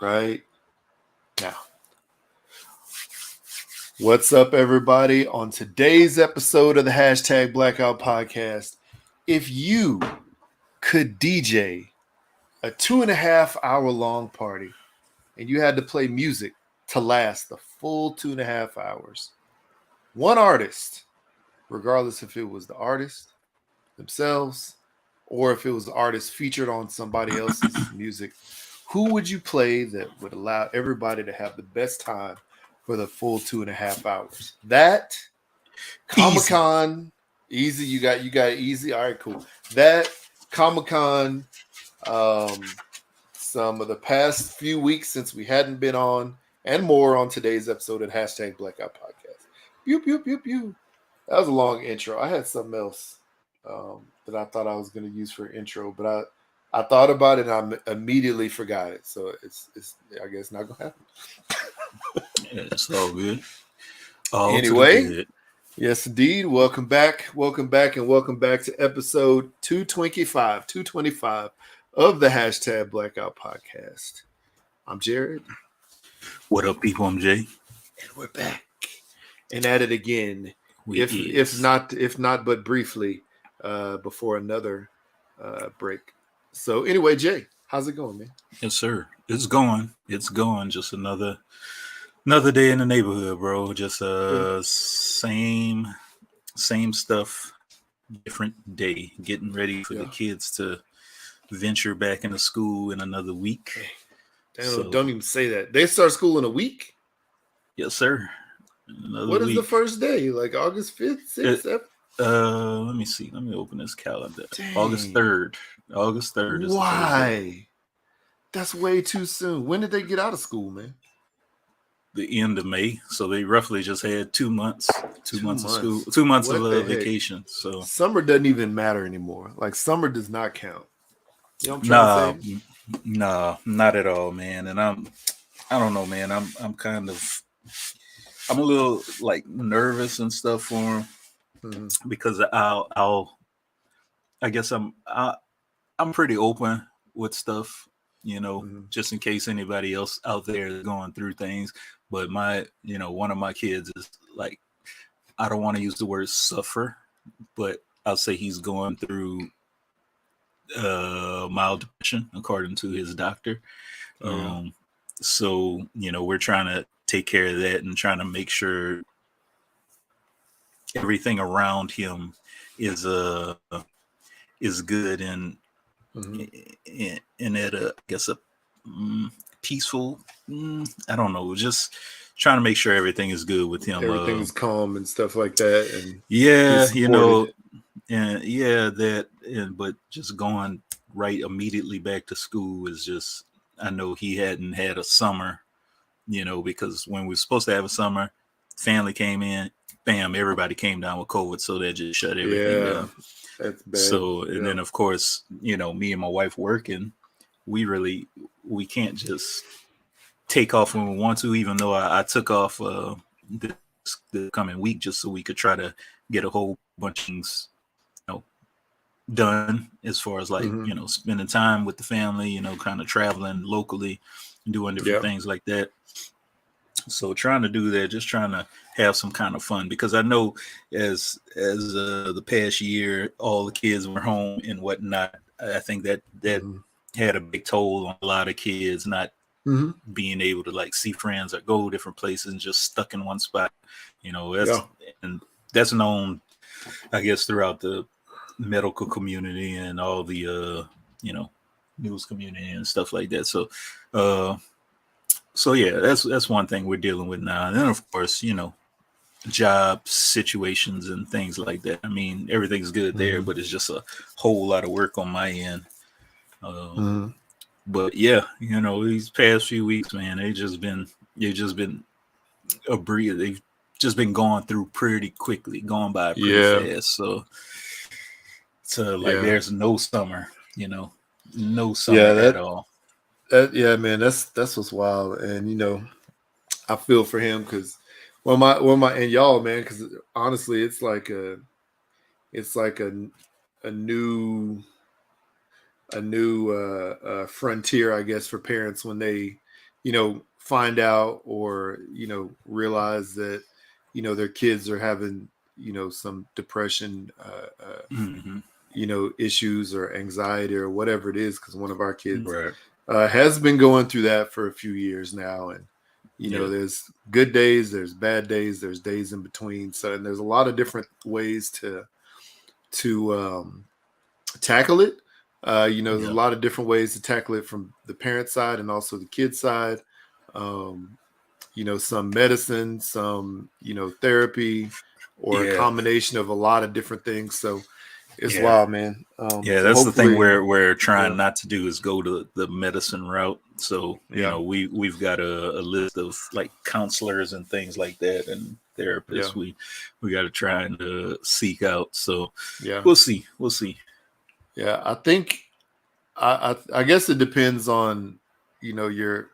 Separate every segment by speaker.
Speaker 1: right now. What's up, everybody? On today's episode of the hashtag Blackout podcast, if you could DJ a 2.5 hour long party and you had to play music to last the full 2.5 hours, one artist, regardless if it was the artist themselves or if it was the artist featured on somebody else's music, who would you play that would allow everybody to have the best time for the full 2.5 hours? That Comic-Con, easy. You got easy. All right, cool. That Comic-Con, some of the past few weeks since we hadn't been on, and more on today's episode of hashtag Blackout Podcast. Pew pew pew pew. That was a long intro. I had something else that I thought I was going to use for intro, but I thought about it and I immediately forgot it. So it's I guess not gonna happen.
Speaker 2: Yeah, it's all good.
Speaker 1: Anyway, yes, indeed. Welcome back, and welcome back to episode 225 of the hashtag Blackout Podcast. I'm Jared.
Speaker 2: What up, people? I'm Jay,
Speaker 1: and we're back and at it again. If not, but briefly before another break. So anyway, Jay, how's it going, man?
Speaker 2: Yes, sir. It's going. Just another day in the neighborhood, bro. Just same stuff, different day. Getting ready for the kids to venture back into school in another week.
Speaker 1: Don't even say that. They start school in a week?
Speaker 2: Yes, sir.
Speaker 1: What is the first day? Like August 5th, 6th, 7th?
Speaker 2: Let me see. Let me open this calendar.
Speaker 1: Dang.
Speaker 2: August 3rd. August 3rd is
Speaker 1: Why? That's way too soon. When did they get out of school, man?
Speaker 2: The end of May. So they roughly just had 2 months. 2 months of school. 2 months of vacation. So
Speaker 1: summer doesn't even matter anymore. Like summer does not count. You know what I'm trying to say?
Speaker 2: Nah, not at all, man. And I don't know, man. I'm a little like nervous and stuff for him because I guess I'm pretty open with stuff, just in case anybody else out there is going through things. But one of my kids is like, I don't want to use the word suffer, but I'll say he's going through mild depression, according to his doctor. So, we're trying to take care of that and trying to make sure everything around him is good and at a peaceful, I don't know, just trying to make sure everything is good with him.
Speaker 1: Everything is calm and stuff like that. And
Speaker 2: but just going right immediately back to school is just, I know he hadn't had a summer, because when we were supposed to have a summer, family came in, bam, everybody came down with COVID. So that just shut everything down.
Speaker 1: That's bad.
Speaker 2: So, and then of course, me and my wife working, we can't just take off when we want to, even though I took off the coming week just so we could try to get a whole bunch of things, done as far as like, spending time with the family, kind of traveling locally and doing different things like that. So trying to do that, just trying to have some kind of fun, because I know as the past year, all the kids were home and whatnot. I think that had a big toll on a lot of kids, not being able to like see friends or go different places and just stuck in one spot. And that's known, I guess, throughout the medical community and all the news community and stuff like that. So yeah, that's one thing we're dealing with now. And then of course, job situations and things like that. I mean, everything's good there, but it's just a whole lot of work on my end. But yeah, these past few weeks, man, they've just been a breather. They've just been going through pretty quickly, going by pretty fast. So there's no summer, no summer at all.
Speaker 1: Man, that's what's wild. And I feel for him because and y'all, man, because honestly, it's like a new frontier, I guess, for parents when they find out or, realize that, their kids are having, some depression, issues or anxiety or whatever it is. Cause one of our kids has been going through that for a few years now. And, there's good days, there's bad days, there's days in between. So, and there's a lot of different ways to tackle it. There's a lot of different ways to tackle it from the parent side and also the kid side. Some medicine, some, therapy, or a combination of a lot of different things. So it's wild, man.
Speaker 2: That's the thing we're trying not to do is go to the medicine route. So, we've got a list of like counselors and things like that and therapists we got to try and seek out. So we'll see.
Speaker 1: Yeah, I think I guess it depends on, your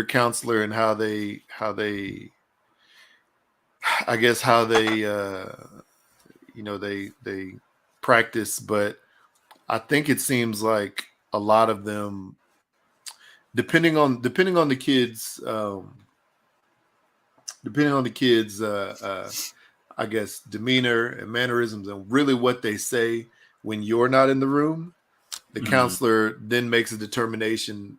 Speaker 1: counselor and how they they practice, but I think it seems like a lot of them, depending on the kids, I guess demeanor and mannerisms and really what they say when you're not in the room, the counselor then makes a determination,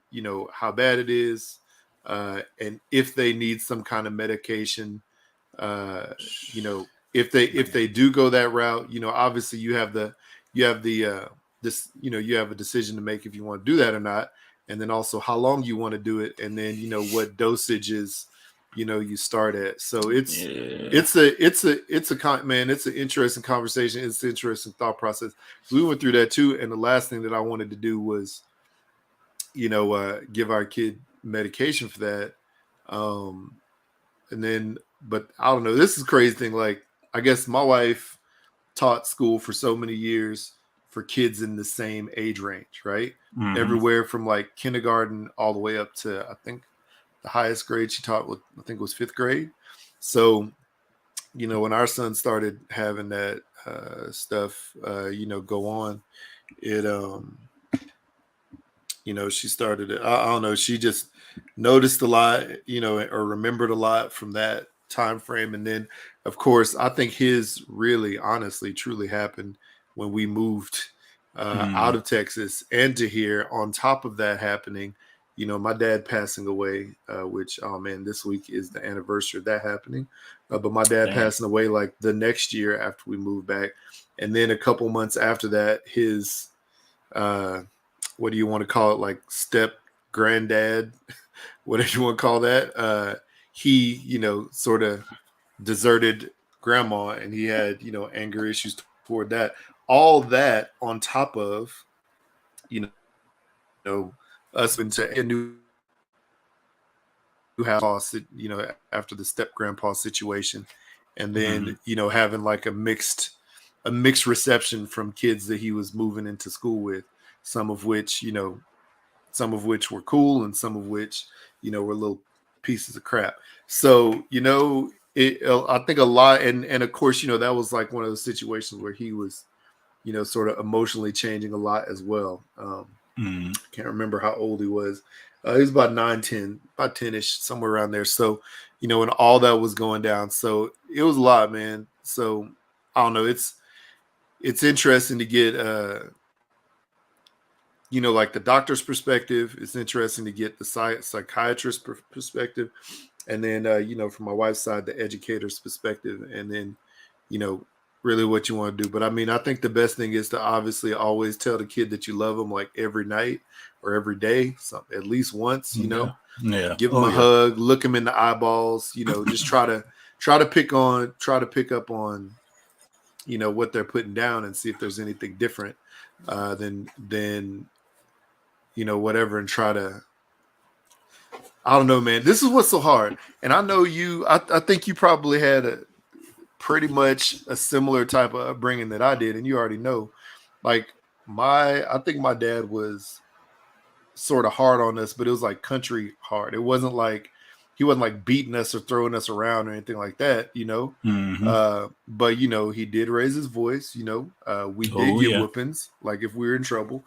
Speaker 1: how bad it is, and if they need some kind of medication, if they do go that route, obviously you have a decision to make if you want to do that or not, and then also how long you want to do it, and then what dosages you start at. So it's an interesting conversation. It's an interesting thought process. So we went through that too, and the last thing that I wanted to do was give our kid medication for that, and then, but I don't know, this is a crazy thing. Like, I guess my wife taught school for so many years for kids in the same age range, right? Everywhere from like kindergarten all the way up to, I think the highest grade she taught was, I think, was 5th grade. So, when our son started having that stuff, go on, it, she started it. I don't know. She just noticed a lot, or remembered a lot from that time frame. And then, of course, I think his really, honestly, truly happened when we moved out of Texas and to here. On top of that happening, my dad passing away, which, oh man, this week is the anniversary of that happening. But my dad passing away like the next year after we moved back. And then a couple months after that, his, what do you want to call it? Like step granddad, whatever you want to call that. He, sort of deserted grandma, and he had, anger issues toward that. All that on top of, us into a new house, after the step grandpa situation, and then having like a mixed reception from kids that he was moving into school with, some of which were cool and some of which were little pieces of crap. So I think a lot, and of course that was like one of those situations where he was sort of emotionally changing a lot as well. Can't remember how old he was. He was about 9-10, about 10ish, somewhere around there. So, and all that was going down. So it was a lot, man. So I don't know. It's interesting to get, like the doctor's perspective. It's interesting to get the psychiatrist perspective. And then, from my wife's side, the educator's perspective. And then, really what you want to do. But I mean, I think the best thing is to obviously always tell the kid that you love them, like every night or every day, at least once, give them a hug, look them in the eyeballs, just try to pick up on, what they're putting down and see if there's anything different than whatever, and try to, I don't know, man, this is what's so hard. And I know I think you probably had pretty much a similar type of upbringing that I did. And you already know, like I think my dad was sort of hard on us, but it was like country hard. It wasn't like, he wasn't like beating us or throwing us around or anything like that, but he did raise his voice, we did get whoopings, like if we were in trouble,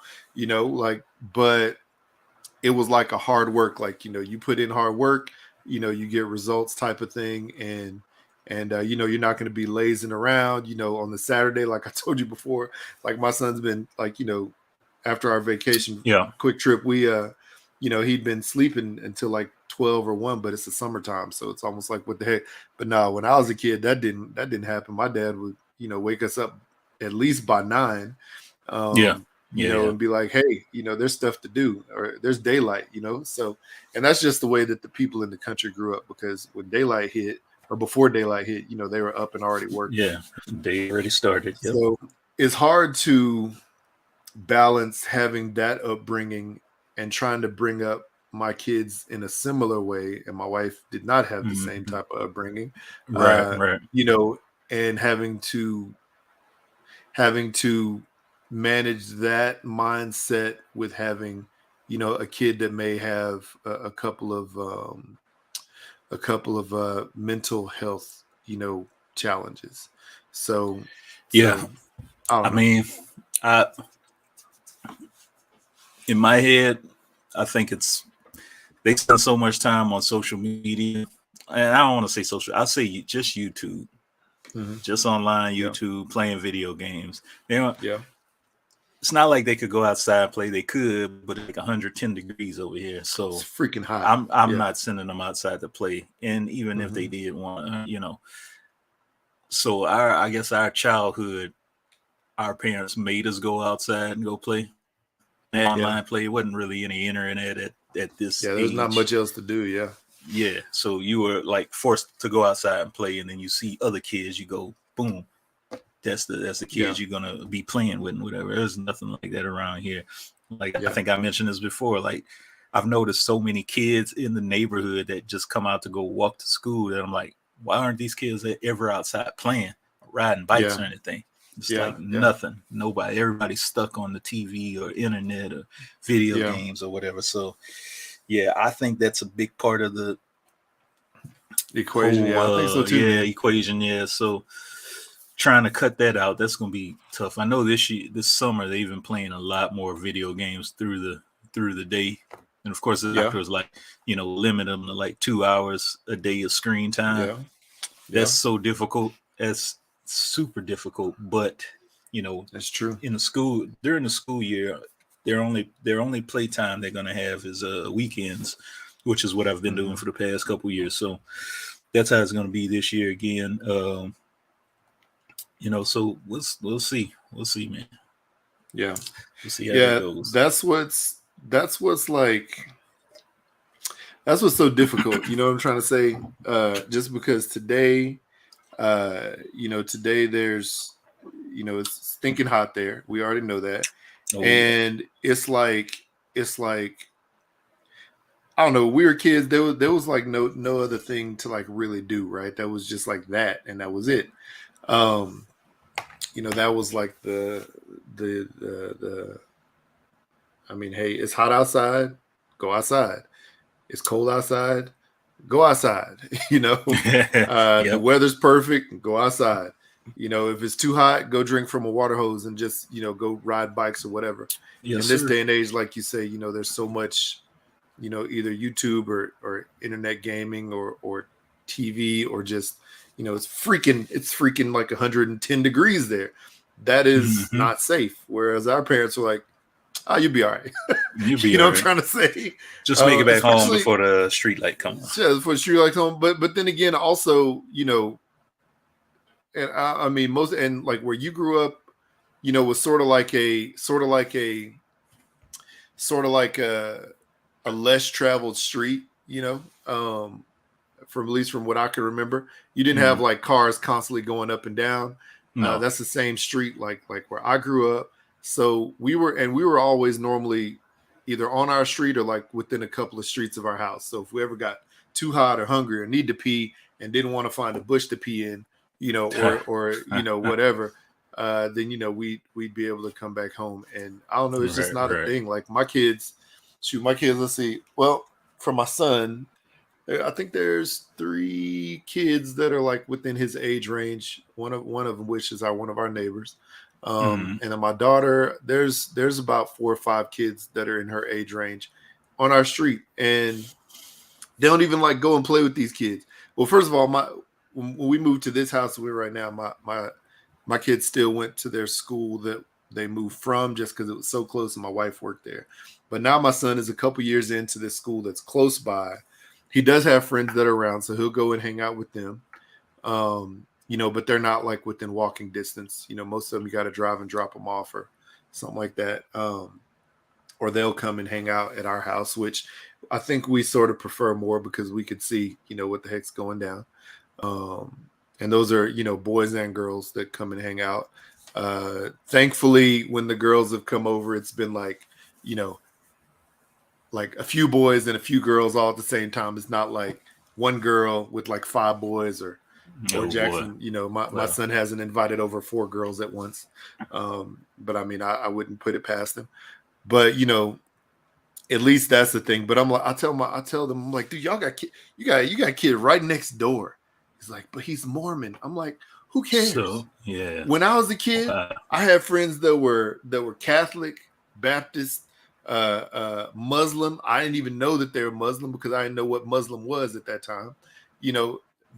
Speaker 1: but it was like a hard work, like, you know, you put in hard work, you know, you get results type of thing. And you know, you're not going to be lazing around, you know, on the Saturday. Like I told you before, like my son's been like, you know, after our vacation quick trip, we, you know, he'd been sleeping until like 12 or 1, but it's the summertime. So it's almost like, what the heck? But no, when I was a kid, that didn't happen. My dad would, you know, wake us up at least by 9, you know, and be like, hey, you know, there's stuff to do, or there's daylight, you know? So, and that's just the way that the people in the country grew up, because when daylight hit, or before daylight hit, you know, they were up and already working.
Speaker 2: Yeah, they already started.
Speaker 1: Yep. So it's hard to balance having that upbringing and trying to bring up my kids in a similar way. And my wife did not have the same type of upbringing,
Speaker 2: right.
Speaker 1: You know, and having to manage that mindset with having, you know, a kid that may have a couple of mental health, you know, challenges. So I
Speaker 2: mean, in my head, I think they spend so much time on social media, and I don't want to say social. I say just YouTube, just online YouTube, playing video games. They don't, it's not like they could go outside and play. They could, but it's like 110 degrees over here, so
Speaker 1: it's freaking hot.
Speaker 2: I'm not sending them outside to play. And even if they did want, you know, so I guess our childhood, our parents made us go outside and go play. Online play. It wasn't really any internet at this age.
Speaker 1: There's not much else to do.
Speaker 2: So you were like forced to go outside and play, and then you see other kids, you go boom, that's the kids you're gonna be playing with and whatever. There's nothing like that around here. Like I think I mentioned this before, like I've noticed so many kids in the neighborhood that just come out to go walk to school that I'm like, why aren't these kids ever outside playing, riding bikes or anything? It's like nothing. Nobody. Everybody's stuck on the TV or internet or video games or whatever. So, I think that's a big part of the
Speaker 1: equation. I think so too.
Speaker 2: Equation. So, trying to cut that out, that's going to be tough. I know this summer they've been playing a lot more video games through the day, and of course the doctors like, you know, limit them to like 2 hours a day of screen time. That's so difficult. That's super difficult, but you know,
Speaker 1: that's true.
Speaker 2: In the school, during the school year, their only playtime they're gonna have is weekends, which is what I've been doing for the past couple years. So that's how it's gonna be this year again. You know, so we'll see, man.
Speaker 1: We'll
Speaker 2: see how it goes.
Speaker 1: That's what's so difficult. You know what I'm trying to say? Just because today, you know, today there's, you know, it's stinking hot there. We already know that. And it's like I don't know, we were kids, there was like no other thing to like really do, right? That was just like that, and that was it. You know, that was like the I mean, hey, it's hot outside, go outside. It's cold outside, go outside. You know, the weather's perfect, go outside. You know, if it's too hot, go drink from a water hose and just, you know, go ride bikes or whatever. In this day and age, like you say, you know, there's so much, you know, either YouTube or internet gaming or TV, or just, you know, it's freaking like 110 degrees there. That is not safe. Whereas our parents were like, oh, you'll be all right. You know what I'm trying to say?
Speaker 2: Just make it back home before the street light comes.
Speaker 1: Yeah, before the street light comes. But then again, also, you know, and I mean, most, and like where you grew up, you know, was sort of like a less traveled street, you know, from at least from what I can remember. You didn't have like cars constantly going up and down. No. That's the same street like where I grew up. So we were always normally either on our street or like within a couple of streets of our house. So if we ever got too hot or hungry or need to pee and didn't want to find a bush to pee in, you know, or you know, whatever, then, you know, we'd be able to come back home. And I don't know, it's just not a thing. Like my kids, let's see. Well, for my son, I think there's 3 kids that are like within his age range. One of them, which is one of our neighbors. And then my daughter, there's about 4 or 5 kids that are in her age range. on our street, and they don't even like go and play with these kids. Well, first of all, when we moved to this house we're right now, my kids still went to their school that they moved from just because it was so close and my wife worked there. But now my son is a couple years into this school that's close by. He does have friends that are around, so he'll go and hang out with them. But they're not like within walking distance. Most of them you got to drive and drop them off or something like that. Or they'll come and hang out at our house, which I think we sort of prefer more because we could see, what the heck's going down. And those are, boys and girls that come and hang out. Thankfully, when the girls have come over, it's been like, like a few boys and a few girls all at the same time. It's not like one girl with like 5 boys or Jackson. Boy. My son hasn't invited over 4 girls at once. But I mean, I wouldn't put it past him. But at least that's the thing. But I'm like, I tell them, I'm like, dude, y'all got you got a kid right next door. He's like, but he's Mormon. I'm like, who cares?
Speaker 2: So, yeah.
Speaker 1: When I was a kid, I had friends that were Catholic, Baptist, Muslim. I didn't even know that they were Muslim because I didn't know what Muslim was at that time.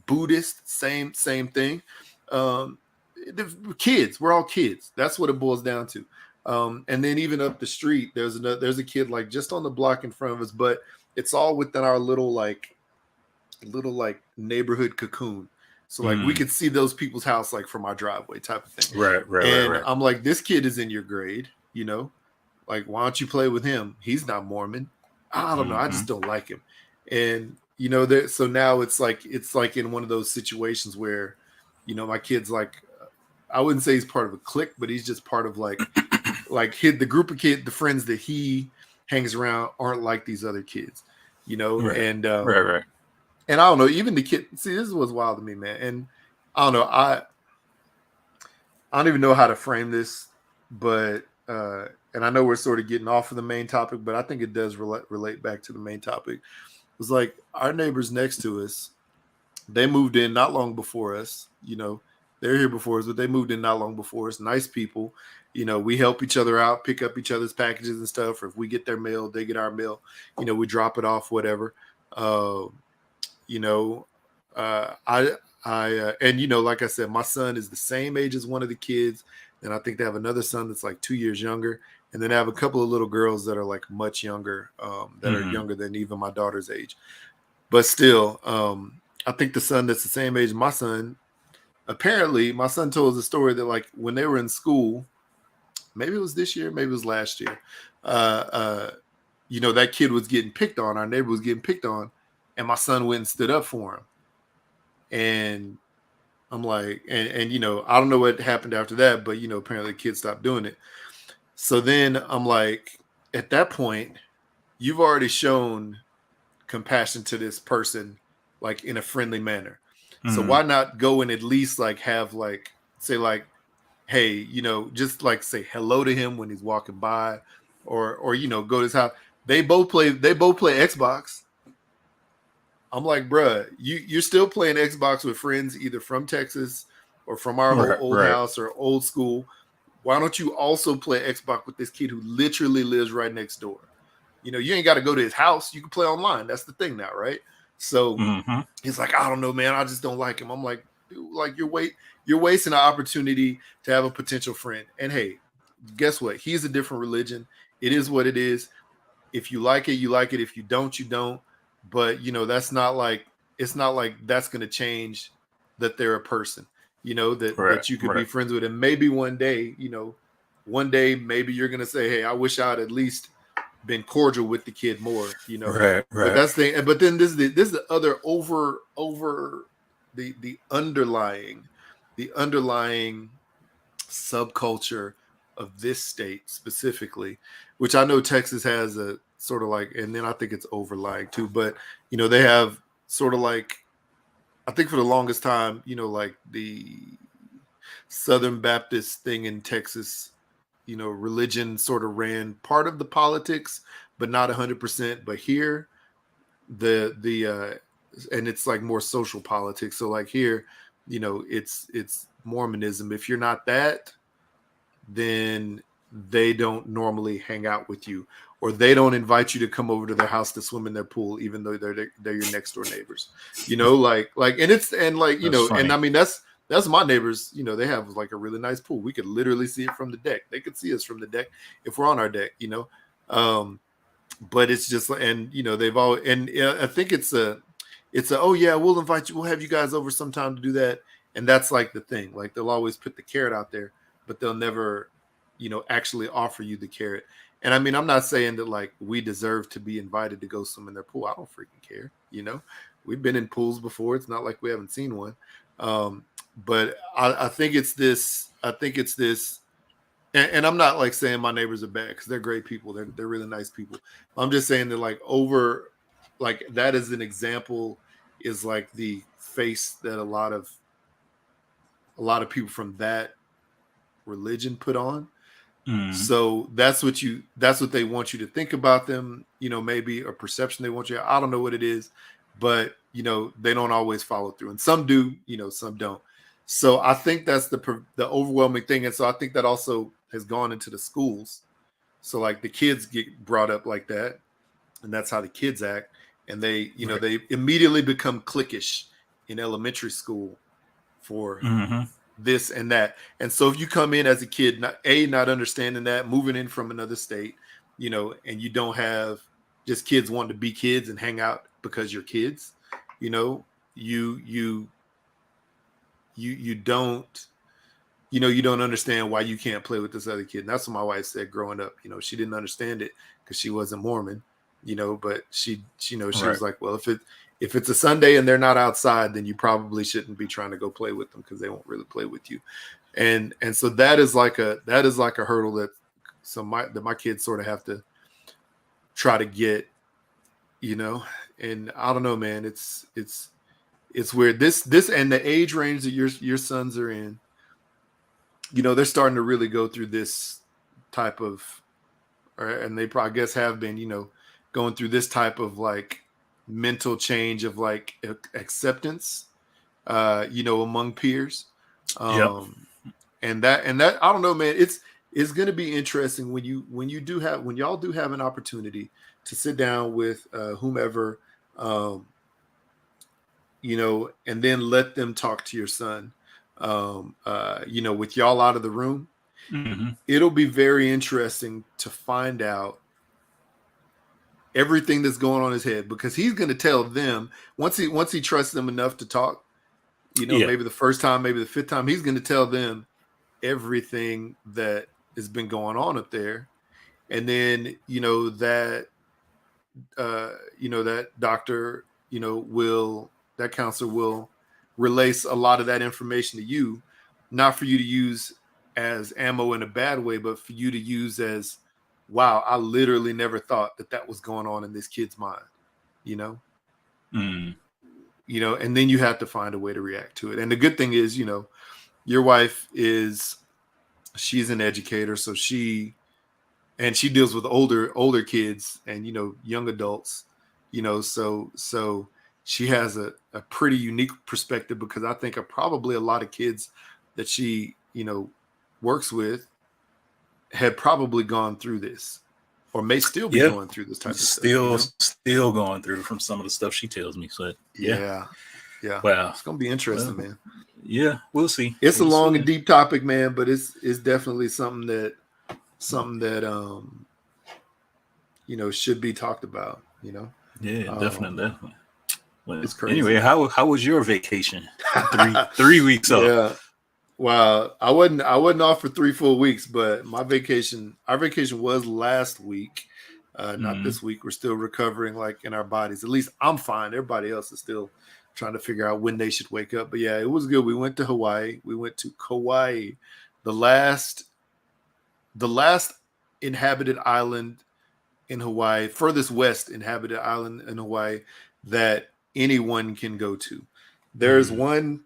Speaker 1: Buddhist, same thing. The kids, we're all kids. That's what it boils down to. And then even up the street, there's a kid like just on the block in front of us, but it's all within our little neighborhood cocoon. So like we could see those people's house like from our driveway type of thing.
Speaker 2: Right.
Speaker 1: And I'm like, this kid is in your grade, like, why don't you play with him? He's not Mormon. I don't know. I just don't like him. And, so now it's like in one of those situations where, my kid's like, I wouldn't say he's part of a clique, but he's just part of like the group of kids, the friends that he hangs around aren't like these other kids,
Speaker 2: Right.
Speaker 1: And,
Speaker 2: right.
Speaker 1: And I don't know, even the kid, see, this is what's wild to me, man. And I don't know, I don't even know how to frame this, but, and I know we're sort of getting off of the main topic, but I think it does relate back to the main topic. It was like our neighbors next to us, they moved in not long before us, they're here before us, but they moved in not long before us. Nice people. We help each other out, pick up each other's packages and stuff. Or if we get their mail, they get our mail, we drop it off, whatever. And like I said, my son is the same age as one of the kids. And I think they have another son that's like 2 years younger. And then I have a couple of little girls that are like much younger, that are younger than even my daughter's age. But still, I think the son that's the same age as my son, apparently my son told us a story that like when they were in school, maybe it was this year, maybe it was last year, that kid was getting picked on, our neighbor was getting picked on, and my son went and stood up for him. And I'm like, and I don't know what happened after that, but apparently the kid stopped doing it. So then I'm like, at that point, you've already shown compassion to this person, like in a friendly manner. So why not go and at least like have like say like, hey, just like say hello to him when he's walking by, or go to his house. They both play Xbox. I'm like, bruh, you're still playing Xbox with friends either from Texas or from our old house or old school. Why don't you also play Xbox with this kid who literally lives right next door? You ain't got to go to his house. You can play online. That's the thing now, right? So he's like, I don't know, man. I just don't like him. I'm like, dude, like you're wasting an opportunity to have a potential friend. And hey, guess what? He's a different religion. It is what it is. If you like it, you like it. If you don't, you don't. But that's not like it's not like that's going to change that they're a person. That you could be friends with, and maybe one day, maybe you're going to say, hey, I wish I'd at least been cordial with the kid more,
Speaker 2: Right.
Speaker 1: But that's the. But then this is the other over the underlying subculture of this state specifically, which I know Texas has a sort of like, and then I think it's overlying too. But they have sort of like, I think for the longest time, like the Southern Baptist thing in Texas. Religion sort of ran part of the politics, but not 100%. But here, and it's like more social politics. So like here, it's Mormonism. If you're not that, then they don't normally hang out with you. or they don't invite you to come over to their house to swim in their pool, even though they're your next door neighbors. Like,
Speaker 2: That's funny.
Speaker 1: and I mean that's my neighbors. They have like a really nice pool. We could literally see it from the deck. They could see us from the deck if we're on our deck. But it's just, and they've all, and I think it's a oh yeah, we'll invite you, we'll have you guys over sometime to do that. And that's like the thing, like they'll always put the carrot out there, but they'll never actually offer you the carrot. And I mean, I'm not saying that like we deserve to be invited to go swim in their pool. I don't freaking care. We've been in pools before. It's not like we haven't seen one. But I think it's this. And I'm not like saying my neighbors are bad, because they're great people. They're really nice people. I'm just saying that like that as an example is like the face that a lot of people from that religion put on. Mm-hmm. So that's what they want you to think about them, maybe a perception they want you. I don't know what it is, but they don't always follow through, and some do, some don't. So I think that's the overwhelming thing. And so I think that also has gone into the schools. So like the kids get brought up like that, and that's how the kids act. And they, right. They immediately become cliquish in elementary school for this and that. And so if you come in as a kid, not understanding that, moving in from another state, and you don't have just kids wanting to be kids and hang out because you're kids, you don't understand why you can't play with this other kid. And that's what my wife said growing up. She didn't understand it because she wasn't Mormon, but she right. was like, well, if it's a Sunday and they're not outside, then you probably shouldn't be trying to go play with them, because they won't really play with you. And so that is like a hurdle that my kids sort of have to try to get, and I don't know, man, it's weird. This and the age range that your sons are in, they're starting to really go through this type of, and they probably, I guess, have been, going through this type of like mental change of like acceptance, among peers. And that I don't know, man, it's going to be interesting when y'all do have an opportunity to sit down with whomever, and then let them talk to your son, with y'all out of the room. Mm-hmm. It'll be very interesting to find out everything that's going on in his head, because he's going to tell them once he trusts them enough to talk, maybe the first time, maybe the fifth time, he's going to tell them everything that has been going on up there. And then, that doctor, that counselor will relay a lot of that information to you, not for you to use as ammo in a bad way, but for you to use as, wow, I literally never thought that was going on in this kid's mind, and then you have to find a way to react to it. And the good thing is, your wife she's an educator, so she deals with older kids and, young adults, so she has a pretty unique perspective, because I think probably a lot of kids that she, works with had probably gone through this, or may still be going through this type of stuff.
Speaker 2: Still going through from some of the stuff she tells me. So
Speaker 1: yeah.
Speaker 2: Wow,
Speaker 1: it's gonna be interesting, man.
Speaker 2: Yeah, we'll see.
Speaker 1: It's a long and deep topic, man, but it's definitely something that should be talked about.
Speaker 2: Yeah, definitely. Well,
Speaker 1: it's crazy.
Speaker 2: Anyway, how was your vacation? 3 weeks off.
Speaker 1: Yeah. Well, I wasn't off for 3 full weeks, but our vacation was last week, not this week. We're still recovering, like, in our bodies. At least I'm fine. Everybody else is still trying to figure out when they should wake up. But yeah, it was good. We went to Hawaii. We went to Kauai, the last inhabited island in Hawaii, furthest west inhabited island in Hawaii that anyone can go to. There's one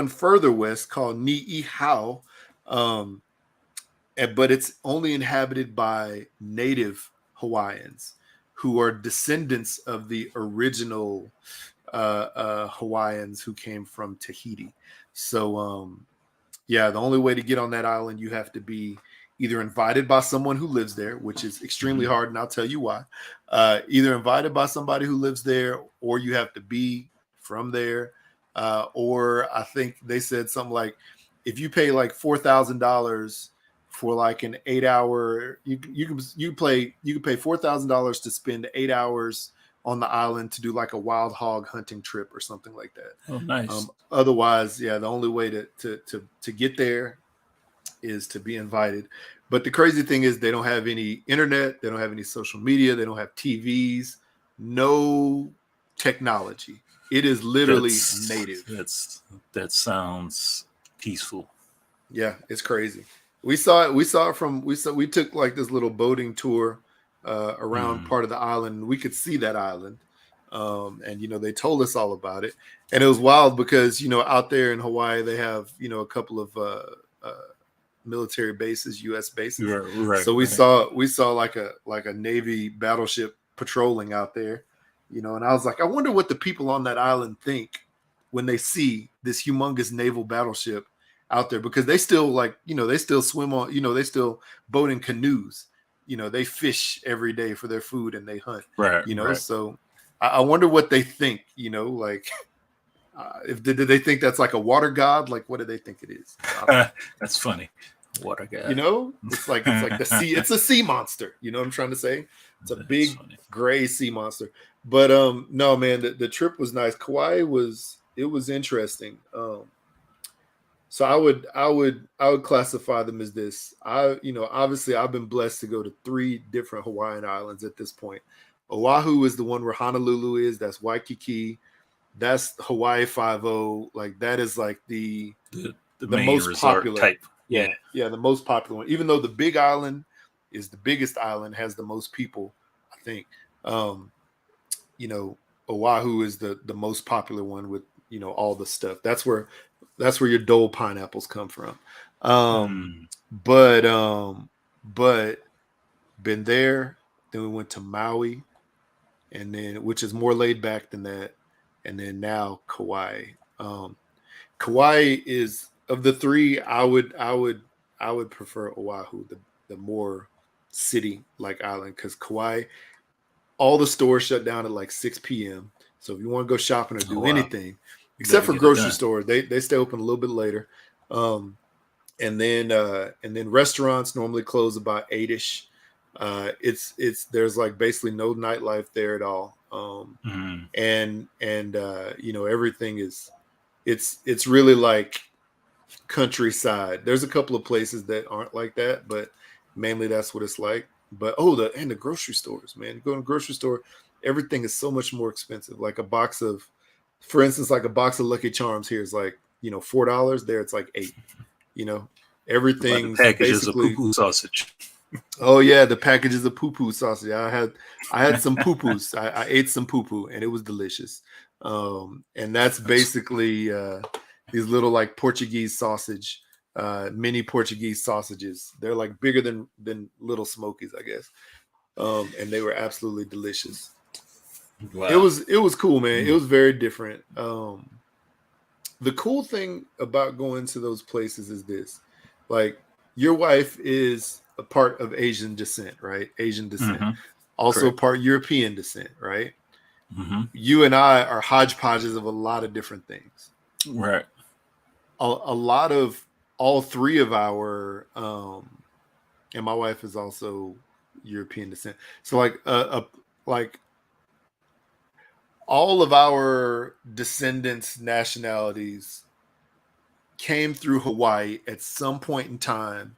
Speaker 1: further west called Ni'ihau, but it's only inhabited by native Hawaiians who are descendants of the original Hawaiians who came from Tahiti. So, the only way to get on that island, you have to be either invited by someone who lives there, which is extremely hard, and I'll tell you why. Either invited by somebody who lives there, or you have to be from there. Or I think they said something like, if you pay like $4,000 for like an 8-hour, you can pay $4,000 to spend 8 hours on the island to do like a wild hog hunting trip or something like that.
Speaker 2: Oh, nice.
Speaker 1: Otherwise, yeah, the only way to get there is to be invited. But the crazy thing is, they don't have any internet, they don't have any social media, they don't have TVs, no technology. It is literally native.
Speaker 2: That sounds peaceful.
Speaker 1: Yeah, it's crazy. We took like this little boating tour around part of the island. We could see that island. And they told us all about it. And it was wild because, out there in Hawaii, they have, a couple of military bases, US bases.
Speaker 2: Right,
Speaker 1: so we saw like a Navy battleship patrolling out there, and I was like, I wonder what the people on that island think when they see this humongous naval battleship out there, because they still they still swim on, they still boat in canoes, they fish every day for their food and they hunt,
Speaker 2: right.
Speaker 1: So I wonder what they think, like if did they think that's like a water god? Like, what do they think it is?
Speaker 2: That's funny. Water god.
Speaker 1: It's like the sea. It's a sea monster. You know what I'm trying to say? It's a big gray sea monster. But no, man, the trip was nice. Kauai was interesting. So I would classify them as this. Obviously I've been blessed to go to 3 different Hawaiian islands at this point. Oahu is the one where Honolulu is. That's Waikiki. That's Hawaii 5-0. Like, that is like the most popular
Speaker 2: type.
Speaker 1: Yeah, the most popular one. Even though the Big Island is the biggest island, has the most people, I think. Oahu is the most popular one with all the stuff. That's where your Dole pineapples come from. But been there. Then we went to Maui, and then, which is more laid back than that, and then now Kauai. Kauai is, of the 3, I would prefer Oahu, the more city like island, because Kauai, all the stores shut down at like 6 p.m. So if you want to go shopping or do anything, except for grocery stores, they stay open a little bit later. And then restaurants normally close about 8ish. There's like basically no nightlife there at all. And everything is, it's really like countryside. There's a couple of places that aren't like that, but mainly that's what it's like. But the grocery stores, man, you go to a grocery store, everything is so much more expensive. Like for instance, like a box of Lucky Charms here is like, $4. There it's like $8. Everything's
Speaker 2: packages of poo-poo sausage.
Speaker 1: Oh yeah, the packages of poo-poo sausage. I had some poo-poos. I ate some poo-poo and it was delicious. And that's basically these little like Portuguese sausage, mini Portuguese sausages. They're like bigger than Little Smokies, I guess. And they were absolutely delicious. Wow. It was cool, man. It was very different. The cool thing about going to those places is this: like, your wife is a part of Asian descent, right? Asian descent. Also correct. Part European descent, right? You and I are hodgepodges of a lot of different things.
Speaker 2: Right.
Speaker 1: A lot of all 3 of our, and my wife is also European descent. So like all of our descendants' nationalities came through Hawaii at some point in time.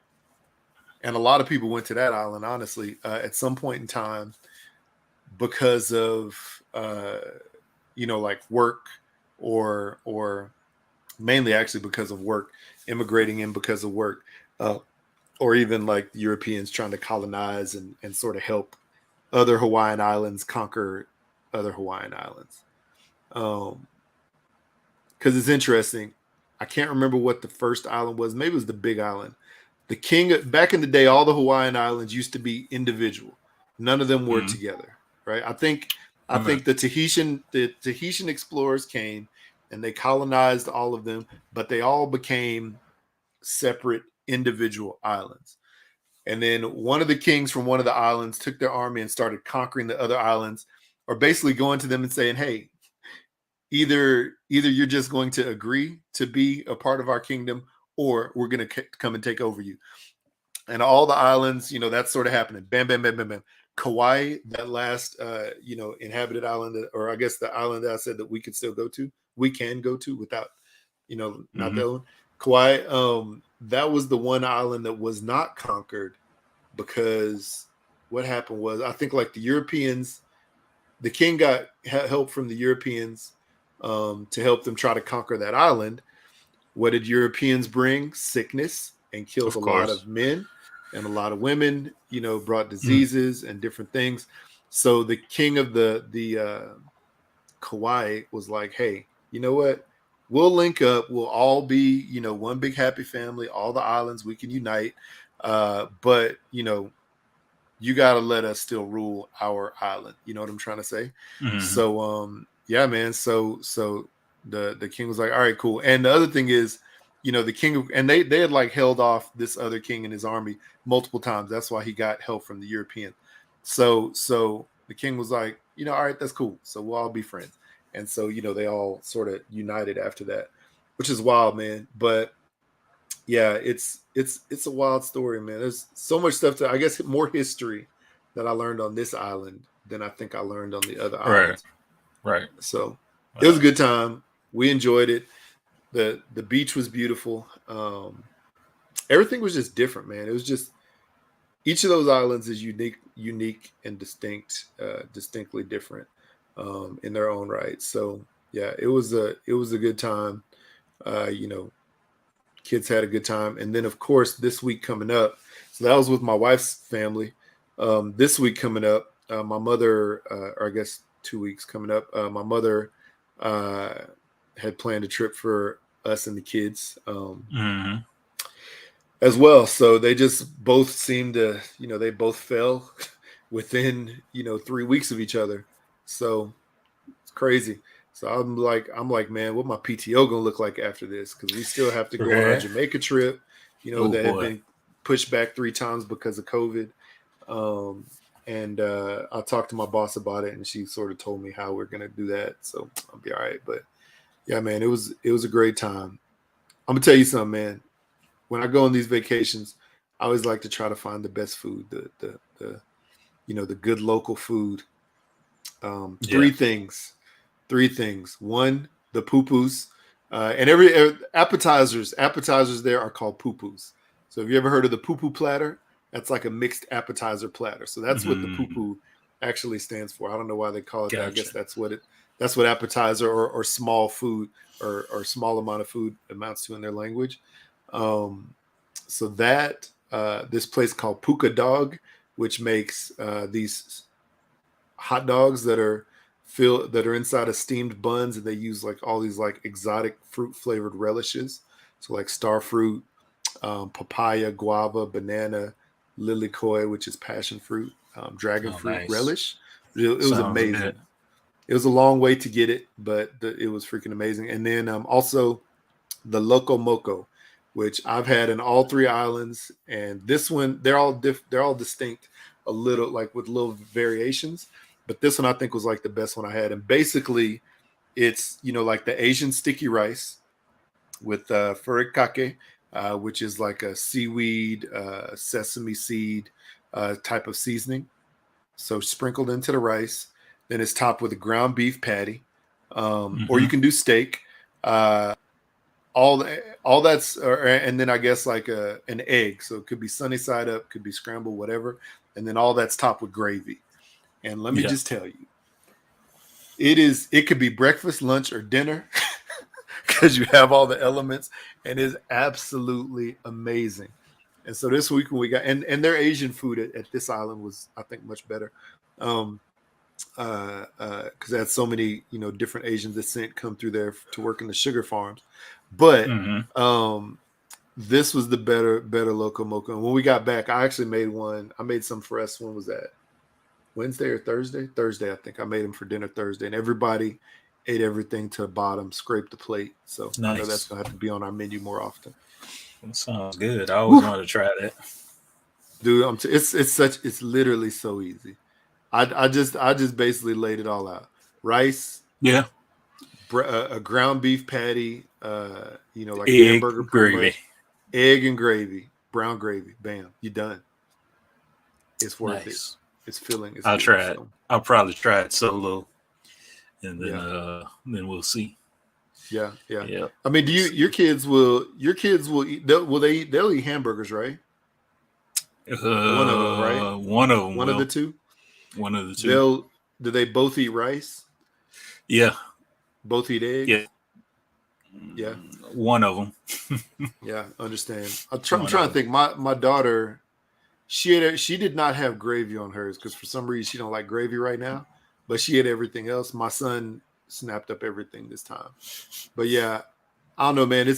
Speaker 1: And a lot of people went to that island, honestly, at some point in time because of, like work or mainly actually because of work, immigrating in because of work, or even like Europeans trying to colonize and sort of help other Hawaiian islands conquer other Hawaiian islands. Because it's interesting. I can't remember what the first island was. Maybe it was the Big Island. Back in the day, all the Hawaiian islands used to be individual. None of them were together, right? I think the Tahitian explorers came and they colonized all of them, but they all became separate individual islands. And then one of the kings from one of the islands took their army and started conquering the other islands, or basically going to them and saying, hey, either you're just going to agree to be a part of our kingdom, or we're going to come and take over you. And all the islands, that's sort of happening. Bam, bam, bam, bam, bam. Kauai, that last, inhabited island, or I guess the island that I said that we can go to without, not the other one. Kauai, that was the one island that was not conquered, because what happened was, I think like the Europeans, the king got help from the Europeans to help them try to conquer that island. What did Europeans bring? Sickness, and killed a lot of men and a lot of women, brought diseases and different things. So the king of the Kauai was like, hey, you know what? We'll link up. We'll all be, one big happy family, all the islands, we can unite. But, you got to let us still rule our island. You know what I'm trying to say? So, yeah, man. So the king was like, all right, cool. And the other thing is, the king, and they had like held off this other king and his army multiple times. That's why he got help from the European. So the king was like, all right, that's cool. So we'll all be friends. And so, they all sort of united after that, which is wild, man. But yeah, it's a wild story, man. There's so much stuff I guess more history that I learned on this island than I think I learned on the other islands.
Speaker 2: Right.
Speaker 1: So it was a good time. We enjoyed it. The beach was beautiful. Everything was just different, man. It was just, each of those islands is unique and distinct, distinctly different in their own right. So yeah, it was a good time. Kids had a good time. And then of course this week coming up, so that was with my wife's family. This week coming up, my mother, or I guess 2 weeks coming up, my mother had planned a trip for us and the kids as well. So they just both seemed to, they both fell within, 3 weeks of each other. So it's crazy. So I'm like, man, what my PTO gonna look like after this? Because we still have to go on our Jamaica trip, that had been pushed back 3 times because of COVID. And I talked to my boss about it, and she sort of told me how we're gonna do that. So I'll be all right. But yeah, man, it was a great time. I'm gonna tell you something, man. When I go on these vacations, I always like to try to find the best food, the good local food. 3 things. 3 things. 1, the poo-poos. And every appetizers there are called poo-poos. So have you ever heard of the poo-poo platter? That's like a mixed appetizer platter. So that's what the poo-poo actually stands for. I don't know why they call it that. I guess that's what appetizer or small food or small amount of food amounts to in their language. So that this place called Puka Dog, which makes these hot dogs that are inside of steamed buns, and they use like all these like exotic fruit flavored relishes. So like star fruit, papaya, guava, banana, lilikoi, which is passion fruit, dragon fruit relish. It was amazing. Good. It was a long way to get it, but it was freaking amazing. And then also the Loco Moco, which I've had in all 3 islands, and this one they're all distinct, a little like with little variations. But this one I think was like the best one I had. And basically it's, like the Asian sticky rice with furikake, which is like a seaweed, sesame seed type of seasoning. So sprinkled into the rice. Then it's topped with a ground beef patty. Or you can do steak. All that's, and then I guess like an egg. So it could be sunny side up, could be scrambled, whatever. And then all that's topped with gravy. And let me just tell you, it could be breakfast, lunch, or dinner because you have all the elements, and it's absolutely amazing. And so this week when we got, and their Asian food at this island was, I think, much better. Because they had so many, different Asian descent come through there to work in the sugar farms. But this was the better Loco Moco. And when we got back, I actually made one. I made some for us. When was that? Wednesday or Thursday? Thursday, I think. I made them for dinner Thursday, and everybody ate everything to the bottom, scraped the plate. So nice. I know that's going to have to be on our menu more often.
Speaker 2: That sounds good. I always wanted to try that.
Speaker 1: dude. It's literally so easy. I just basically laid it all out. Rice,
Speaker 2: Yeah.
Speaker 1: a ground beef patty, like a
Speaker 2: Egg
Speaker 1: hamburger, pretty
Speaker 2: gravy.
Speaker 1: much. Egg and gravy, brown gravy. Bam, you done. It's worth it. It's filling.
Speaker 2: I'll try it. I'll probably try it solo, and then we'll see.
Speaker 1: Yeah. I mean, your kids will eat? They'll eat hamburgers, right? One of them, right?
Speaker 2: One of them.
Speaker 1: One of the two.
Speaker 2: One of the two.
Speaker 1: Do they both eat rice?
Speaker 2: Yeah.
Speaker 1: Both eat eggs? Yeah.
Speaker 2: One of them.
Speaker 1: Yeah, understand. I'm trying to think. My daughter, she did not have gravy on hers because for some reason she don't like gravy right now, but she had everything else. My son snapped up everything this time. But yeah, I don't know, man.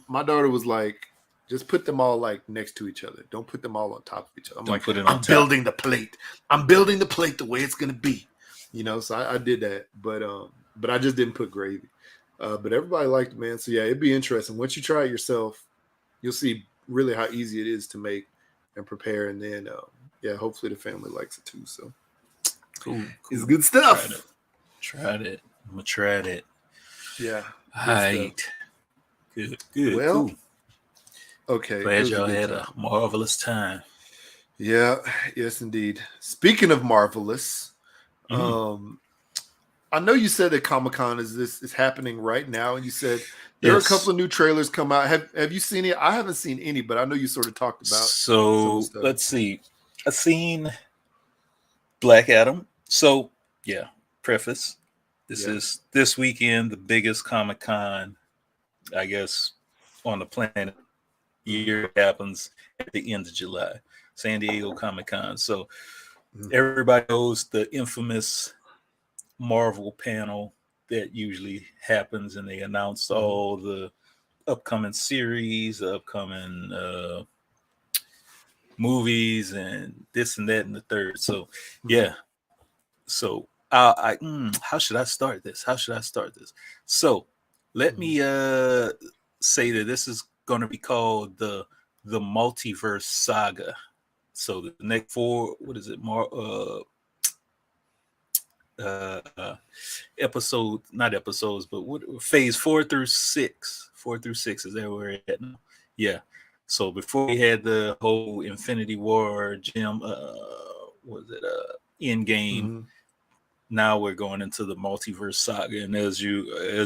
Speaker 1: My daughter was like, just put them all like next to each other. Don't put them all on top of each other. I'm building the plate. I'm building the plate the way it's gonna be. So I did that, but I just didn't put gravy. But everybody liked it, man. So yeah, it'd be interesting. Once you try it yourself, you'll see really how easy it is to make and prepare. And then hopefully the family likes it too. So
Speaker 2: cool.
Speaker 1: It's good stuff.
Speaker 2: Tried it. I'm gonna try it.
Speaker 1: Yeah.
Speaker 2: Right. Good.
Speaker 1: Well,
Speaker 2: cool.
Speaker 1: Okay.
Speaker 2: Glad y'all had a marvelous time.
Speaker 1: Yeah. Yes, indeed. Speaking of marvelous, I know you said that Comic-Con is happening right now, and you said there are a couple of new trailers come out. Have you seen it? I haven't seen any, but I know you sort of talked about.
Speaker 2: So let's see. I've seen Black Adam. So yeah, preface. This is this weekend the biggest Comic-Con, I guess, on the planet. Year happens at the end of July, San Diego Comic-Con. So everybody knows the infamous Marvel panel that usually happens, and they announce all the upcoming series, upcoming movies, and this and that and the third. So yeah. So how should I start this? So let me say that this is going to be called the Multiverse Saga. So the next phase 4 through 6. 4 through 6 is that where we're at now? Yeah. So before we had the whole Infinity War Endgame. Now we're going into the Multiverse Saga, and as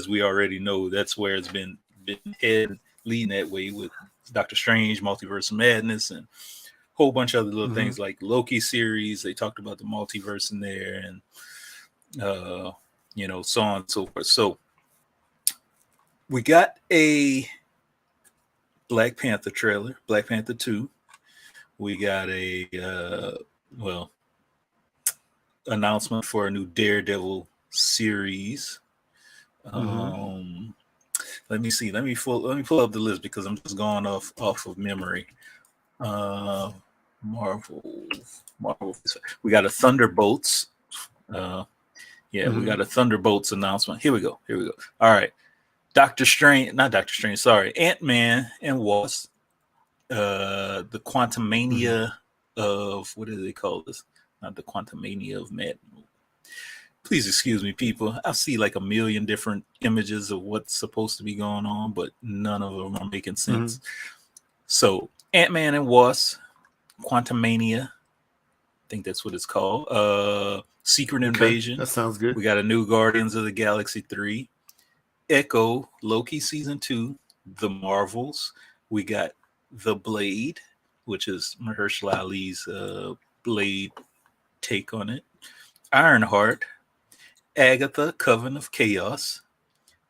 Speaker 2: we already know, that's where it's been leading that way with Doctor Strange, Multiverse of Madness, and a whole bunch of other little things like Loki series. They talked about the multiverse in there, and so on and so forth. So we got a Black Panther trailer, Black Panther 2. We got a announcement for a new Daredevil series. Let me see. Let me pull up the list because I'm just going off of memory. Marvel. We got a Thunderbolts. We got a Thunderbolts announcement. Here we go. All right. Ant-Man and Wasp. The Quantumania of, what do they call this? Not the Quantumania of Madness. Please excuse me, people. I see like a million different images of what's supposed to be going on, but none of them are making sense. So Ant-Man and Wasp, Quantumania, I think that's what it's called. Secret Invasion.
Speaker 1: That sounds good.
Speaker 2: We got a new Guardians of the Galaxy 3. Echo, Loki Season 2, The Marvels. We got The Blade, which is Mahershala Ali's Blade take on it. Ironheart, Agatha, Coven of Chaos,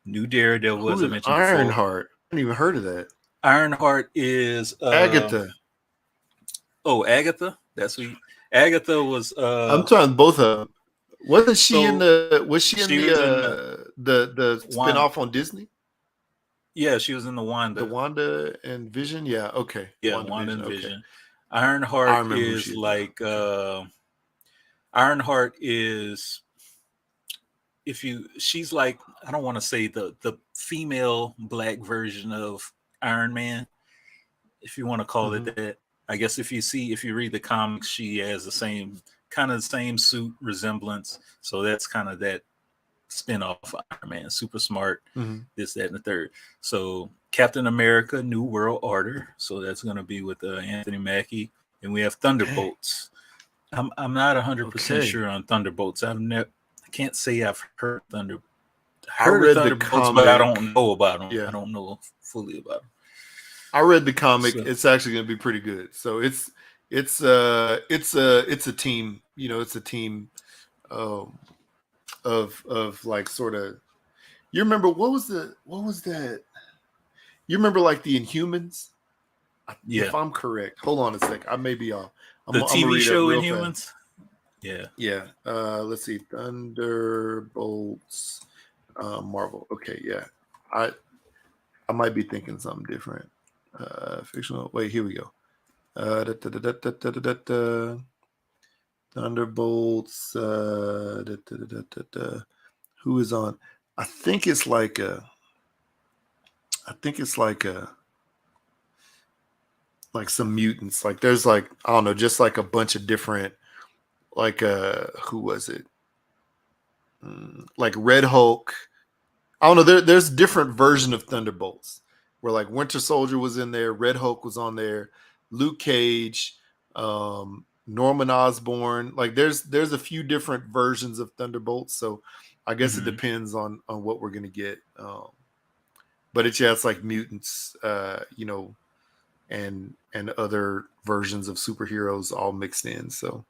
Speaker 2: new Daredevil, as I mentioned before.
Speaker 1: Ironheart? I hadn't even heard of that.
Speaker 2: Ironheart is
Speaker 1: Agatha.
Speaker 2: Oh, Agatha. That's who. Agatha was.
Speaker 1: I'm talking both of them. Wasn't she in the? Was she in the spinoff on Disney?
Speaker 2: Yeah, she was in the Wanda.
Speaker 1: The Wanda and Vision. Yeah. Okay.
Speaker 2: Yeah, Wanda and Vision. Ironheart is like. Ironheart is. She's like, I don't want to say the female black version of Iron Man, if you want to call it that. I guess if you read the comics, she has the same suit resemblance. So that's kind of that spin-off of Iron Man, super smart, this, that, and the third. So Captain America, New World Order. So that's going to be with Anthony Mackie, and we have Thunderbolts. I'm not 100% sure on Thunderbolts. I can't say I've heard Thunderbolts. I read the comic, but I don't know about them. Yeah. I don't know fully about them.
Speaker 1: I read the comic. So, it's actually going to be pretty good. So it's a team. You know, it's a team of like sort of. You remember what was that? You remember like the Inhumans?
Speaker 2: Yeah.
Speaker 1: If I'm correct, hold on a sec. I may be off.
Speaker 2: The TV show Inhumans. Yeah.
Speaker 1: Yeah. Let's see. Thunderbolts. Marvel. Okay. Yeah. I might be thinking something different. Fictional. Wait. Here we go. Thunderbolts. Who is on? I think it's like some mutants. Like there's like, I don't know, just like a bunch of different, like who was it? Like Red Hulk. I don't know. There's different version of Thunderbolts where like Winter Soldier was in there, Red Hulk was on there, Luke Cage, Norman Osborn. Like there's a few different versions of Thunderbolts. So I guess it depends on what we're gonna get. But it's like mutants, you know, and other versions of superheroes all mixed in. So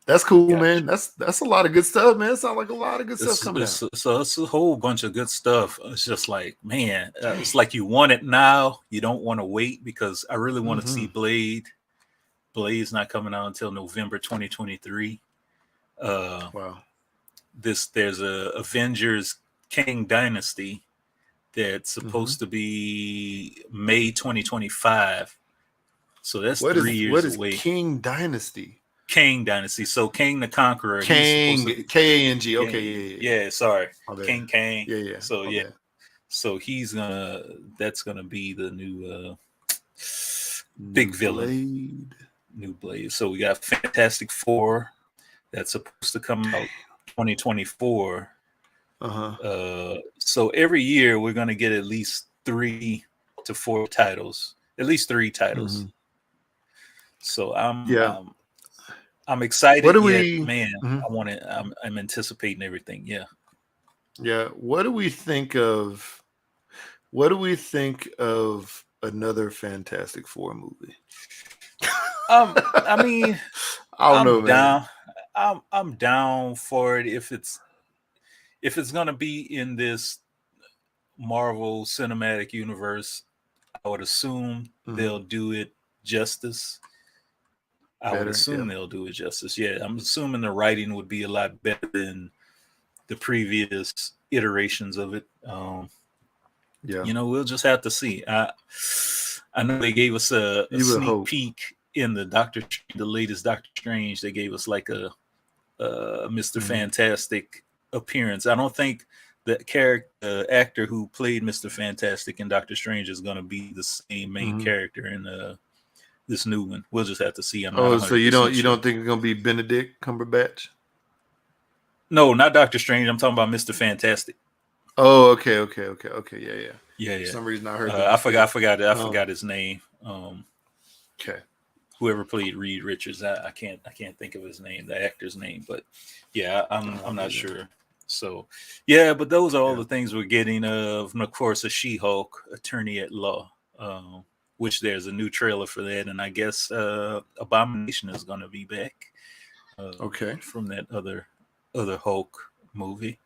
Speaker 1: that's cool, man. That's a lot of good stuff, man. It sounds like a lot of good stuff coming out.
Speaker 2: So it's a whole bunch of good stuff. It's just like, man, it's like you want it now. You don't want to wait, because I really want to see Blade. Blade's not coming out until November 2023.
Speaker 1: Wow.
Speaker 2: There's a Avengers Kang Dynasty that's supposed to be May 2025. So that's 3 years away.
Speaker 1: What is King Dynasty?
Speaker 2: Kang Dynasty. So Kang the Conqueror.
Speaker 1: Kang, K-A-N-G. Okay,
Speaker 2: yeah. Sorry, Kang.
Speaker 1: Yeah.
Speaker 2: So so that's gonna be the new big villain. New Blade. So we got Fantastic Four that's supposed to come out 2024. So every year we're gonna get at least 3 to 4 titles, at least 3 titles. So I'm excited. Man, I want it. I'm anticipating everything. Yeah.
Speaker 1: What do we think of another Fantastic Four movie?
Speaker 2: I mean,
Speaker 1: I don't know, man.
Speaker 2: I'm down for it if it's gonna be in this Marvel Cinematic Universe. I would assume they'll do it justice. They'll do it justice. Yeah, I'm assuming the writing would be a lot better than the previous iterations of it. You know, we'll just have to see. I know they gave us a sneak peek in the latest Doctor Strange. They gave us like a Mr. Fantastic appearance. I don't think the actor who played Mr. Fantastic in Doctor Strange is going to be the same main character in this new one. We'll just have to see.
Speaker 1: So you don't think it's going to be Benedict Cumberbatch?
Speaker 2: No, not Doctor Strange. I'm talking about Mr. Fantastic.
Speaker 1: Oh, okay. Yeah. For some reason I heard that.
Speaker 2: I forgot his name.
Speaker 1: Okay.
Speaker 2: Whoever played Reed Richards, I can't think of his name, the actor's name, but yeah, I'm not sure. So yeah, but those are all the things we're getting of course, a She-Hulk, Attorney at Law, which there's a new trailer for that, and I guess Abomination is going to be back. From that other Hulk movie.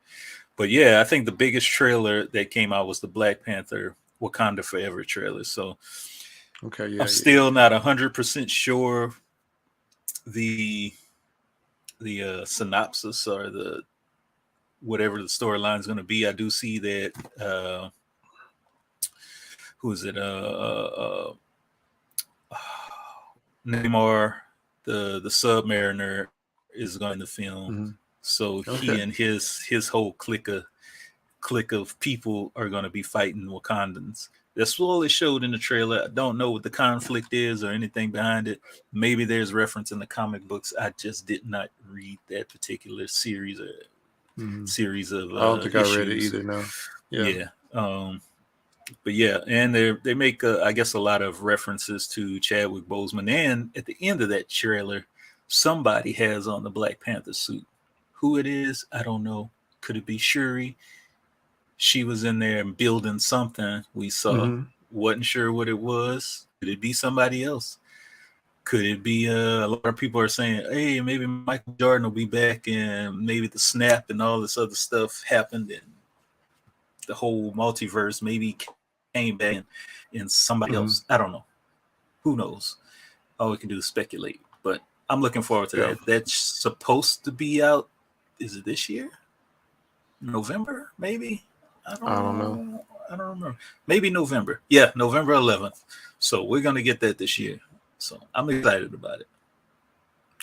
Speaker 2: But yeah, I think the biggest trailer that came out was the Black Panther Wakanda Forever trailer. So I'm still not 100% sure the synopsis or the whatever the storyline is going to be. I do see that who is it? Namor, the Submariner, is going to film. So he and his whole clique of people are going to be fighting Wakandans. That's all they showed in the trailer. I don't know what the conflict is or anything behind it. Maybe there's reference in the comic books. I just did not read that particular series of
Speaker 1: I don't think
Speaker 2: issues.
Speaker 1: I read it either. No.
Speaker 2: Yeah. But yeah, and they make I guess a lot of references to Chadwick Boseman, and at the end of that trailer, somebody has on the Black Panther suit. Who it is, I don't know. Could it be Shuri? She was in there building something. We saw. Wasn't sure what it was. Could it be somebody else? Could it be a lot of people are saying, hey, maybe Michael Jordan will be back, and maybe the snap and all this other stuff happened, and the whole multiverse maybe came back in somebody else. I don't know. Who knows? All we can do is speculate. But I'm looking forward to that. That's supposed to be out. Is it this year? November, maybe? I don't know. I don't remember. Maybe November. Yeah, November 11th. So we're going to get that this year. So I'm excited about it.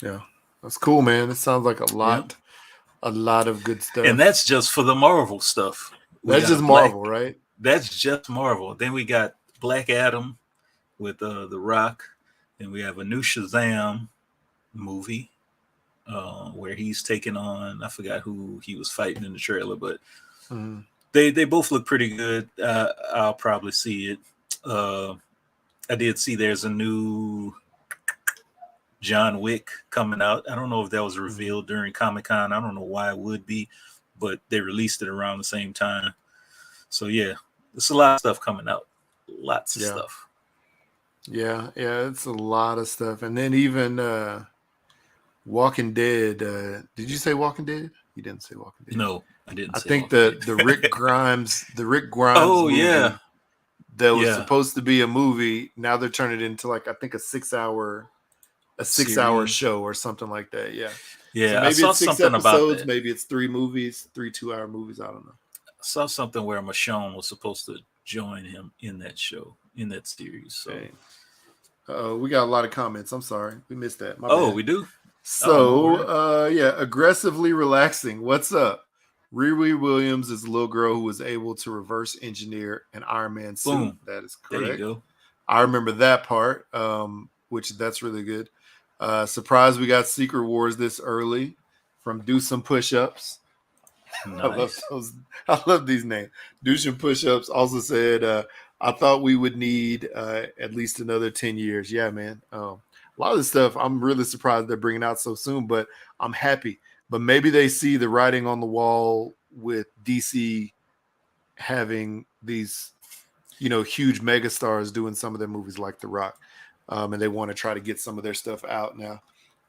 Speaker 1: Yeah. That's cool, man. It sounds like a lot of good stuff.
Speaker 2: And that's just for the Marvel stuff.
Speaker 1: That's just Marvel, right?
Speaker 2: That's just Marvel. Then we got Black Adam with The Rock. And we have a new Shazam movie where he's taking on, I forgot who he was fighting in the trailer, but they both look pretty good. I'll probably see it. I did see there's a new John Wick coming out. I don't know if that was revealed during Comic-Con. I don't know why it would be, but they released it around the same time. So yeah, there's a lot of stuff coming out. Lots of stuff.
Speaker 1: Yeah, it's a lot of stuff. And then even Walking Dead. Did you say Walking Dead? You didn't say Walking Dead.
Speaker 2: No, I didn't.
Speaker 1: I think the Rick Grimes, movie
Speaker 2: yeah,
Speaker 1: that was supposed to be a movie. Now they're turning it into like I think a 6 hour show or something like that. Yeah.
Speaker 2: Yeah.
Speaker 1: So maybe
Speaker 2: I saw
Speaker 1: it's 6
Speaker 2: something
Speaker 1: episodes,
Speaker 2: about that.
Speaker 1: maybe it's 3 movies, 3 2-hour movies. I don't know.
Speaker 2: I saw something where Michonne was supposed to join him in that show, in that series. So
Speaker 1: we got a lot of comments. I'm sorry. We missed that. My bad.
Speaker 2: We do?
Speaker 1: So aggressively relaxing. What's up? Riri Williams is a little girl who was able to reverse engineer an Iron Man suit.
Speaker 2: Boom.
Speaker 1: That is correct.
Speaker 2: There you go.
Speaker 1: I remember that part, which that's really good. Surprised we got Secret Wars this early from Do Some Push-Ups.
Speaker 2: Nice.
Speaker 1: I love these names. Do Some Push-Ups also said, I thought we would need at least another 10 years. Yeah, man. A lot of this stuff, I'm really surprised they're bringing out so soon, but I'm happy. But maybe they see the writing on the wall with DC having these, huge megastars doing some of their movies like The Rock. And they want to try to get some of their stuff out now.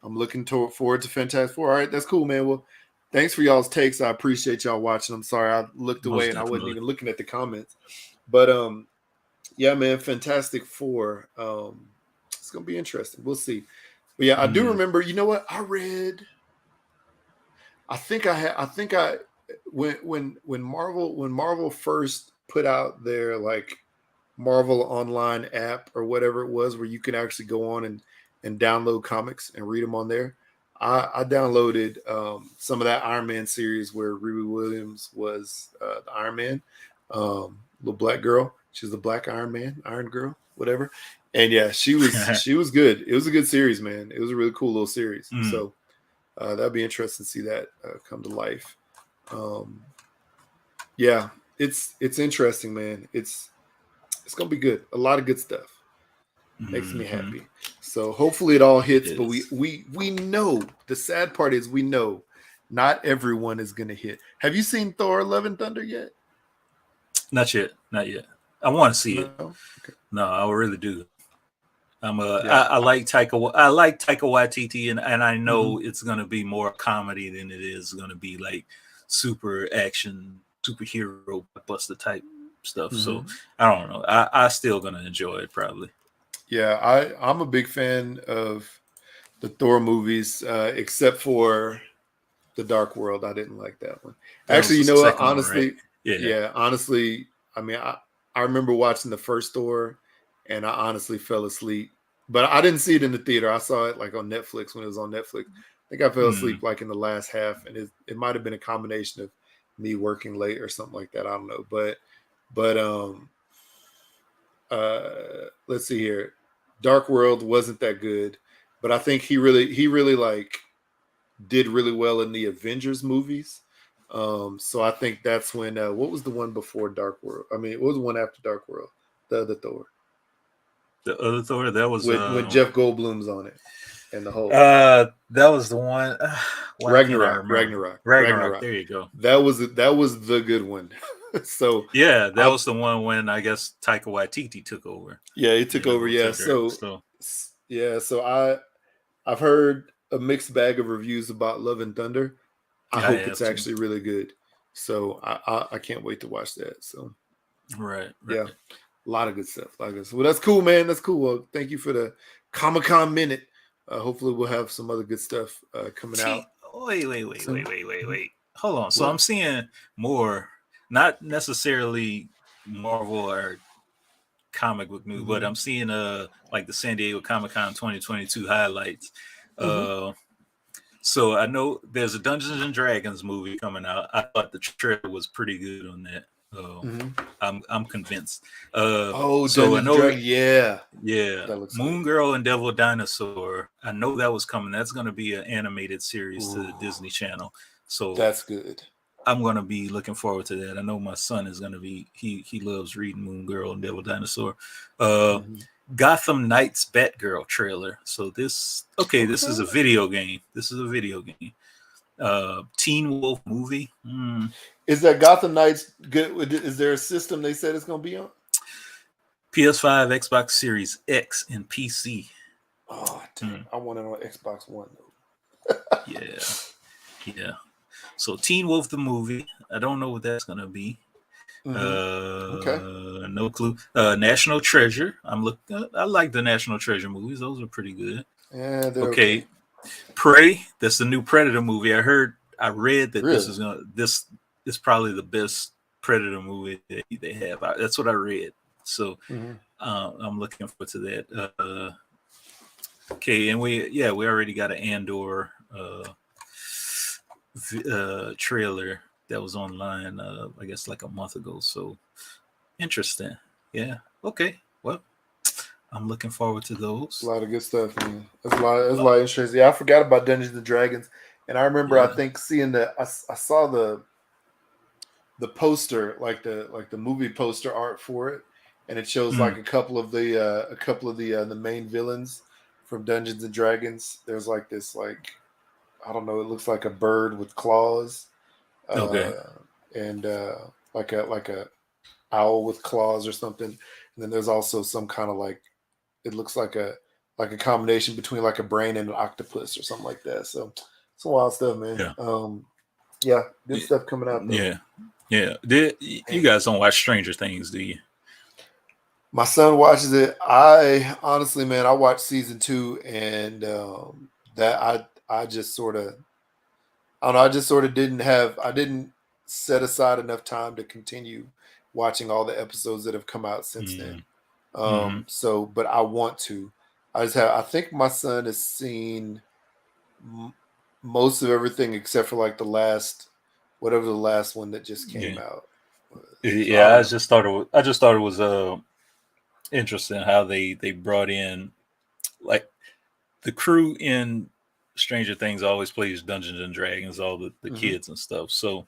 Speaker 1: I'm looking forward to Fantastic Four. All right, that's cool, man. Well, thanks for y'all's takes. I appreciate y'all watching. I'm sorry I looked away and I wasn't even looking at the comments. But, yeah, man, Fantastic Four. It's going to be interesting. We'll see. But, yeah, I do remember, you know what? When Marvel first put out their like Marvel Online app or whatever it was, where you can actually go on and download comics and read them on there. I downloaded some of that Iron Man series where Riri Williams was the Iron Man, little black girl. She was the Black Iron Man, Iron Girl, whatever. And yeah, she was good. It was a good series, man. It was a really cool little series. So that'd be interesting to see that come to life. Yeah, it's interesting, man. It's gonna be good. A lot of good stuff. Makes me happy. So hopefully it all hits. But we know, the sad part is we know not everyone is gonna hit. Have you seen Thor: Love and Thunder yet?
Speaker 2: Not yet. I want to see it.
Speaker 1: Okay.
Speaker 2: No, I really do. I like Taika Waititi, and I know it's gonna be more comedy than it is gonna be like super action, superhero buster type stuff. So I don't know. I still gonna enjoy it probably.
Speaker 1: Yeah, I'm a big fan of the Thor movies, except for The Dark World. I didn't like that one. Actually, you know what? Honestly, honestly, I mean, I remember watching the first Thor, and I honestly fell asleep. But I didn't see it in the theater. I saw it like on Netflix when it was on Netflix. I think I fell asleep like in the last half, and it might have been a combination of me working late or something like that. I don't know, but let's see here. Dark World wasn't that good, but I think he really like did really well in the Avengers movies. So I think that's when what was the one before Dark World? I mean, what was the one after Dark World? The other Thor.
Speaker 2: The other Thor, that was
Speaker 1: when Jeff Goldblum's on it and the whole.
Speaker 2: That was the one.
Speaker 1: Ragnarok.
Speaker 2: There you go.
Speaker 1: That was the good one. So
Speaker 2: yeah, that was the one when I guess Taika Waititi took over.
Speaker 1: Yeah, he took over. Yeah, so I've heard a mixed bag of reviews about Love and Thunder. I hope it's actually really good. So I can't wait to watch that. So
Speaker 2: right.
Speaker 1: Yeah, a lot of good stuff. Well, that's cool, man. That's cool. Well, thank you for the Comic-Con minute. Hopefully, we'll have some other good stuff coming out.
Speaker 2: Wait. Hold on. So I'm seeing more, not necessarily Marvel or comic book news, but I'm seeing like the San Diego Comic-Con 2022 highlights. So I know there's a Dungeons and Dragons movie coming out. I thought the trailer was pretty good on that. I'm convinced. So I know,
Speaker 1: yeah.
Speaker 2: Moon Girl and Devil Dinosaur. I know that was coming. That's going to be an animated series to the Disney Channel. So
Speaker 1: that's good.
Speaker 2: I'm going to be looking forward to that. I know my son is going to be. He loves reading Moon Girl and Devil Dinosaur. Gotham Knights Batgirl trailer. So this is a video game. Teen Wolf movie.
Speaker 1: Is that Gotham Knights good? Is there a system they said it's going to be on?
Speaker 2: PS5, Xbox Series X, and PC.
Speaker 1: Oh, damn. I want it on Xbox One
Speaker 2: though. Yeah. So Teen Wolf the movie. I don't know what that's going to be. No clue. National Treasure. I like the National Treasure movies. Those are pretty good.
Speaker 1: Yeah.
Speaker 2: Okay. Prey. That's the new Predator movie. I read that this is probably the best Predator movie that they have. That's what I read. So I'm looking forward to that. Okay, and we already got an Andor trailer that was online, I guess like a month ago. So interesting. Yeah. Okay. Well, I'm looking forward to those.
Speaker 1: A lot of good stuff, man. There's a lot of interesting. Yeah, I forgot about Dungeons and Dragons, and I remember I think seeing I saw the poster, like the movie poster art for it, and it shows like a couple of the main villains from Dungeons and Dragons. There's like this I don't know. It looks like a bird with claws. And like a owl with claws or something. And then there's also some kind of it looks like a combination between like a brain and an octopus or something like that. So some wild stuff, man. Yeah. Good stuff coming out there.
Speaker 2: Yeah. You guys don't watch Stranger Things, do you?
Speaker 1: My son watches it. I honestly, man, I watched season 2 and that I just sort of didn't set aside enough time to continue watching all the episodes that have come out since then. So, but I want to. I think my son has seen most of everything except for like the last one that just came out.
Speaker 2: Yeah, I just thought it was interesting how they brought in like the crew in Stranger Things always plays Dungeons and Dragons, all the kids and stuff. So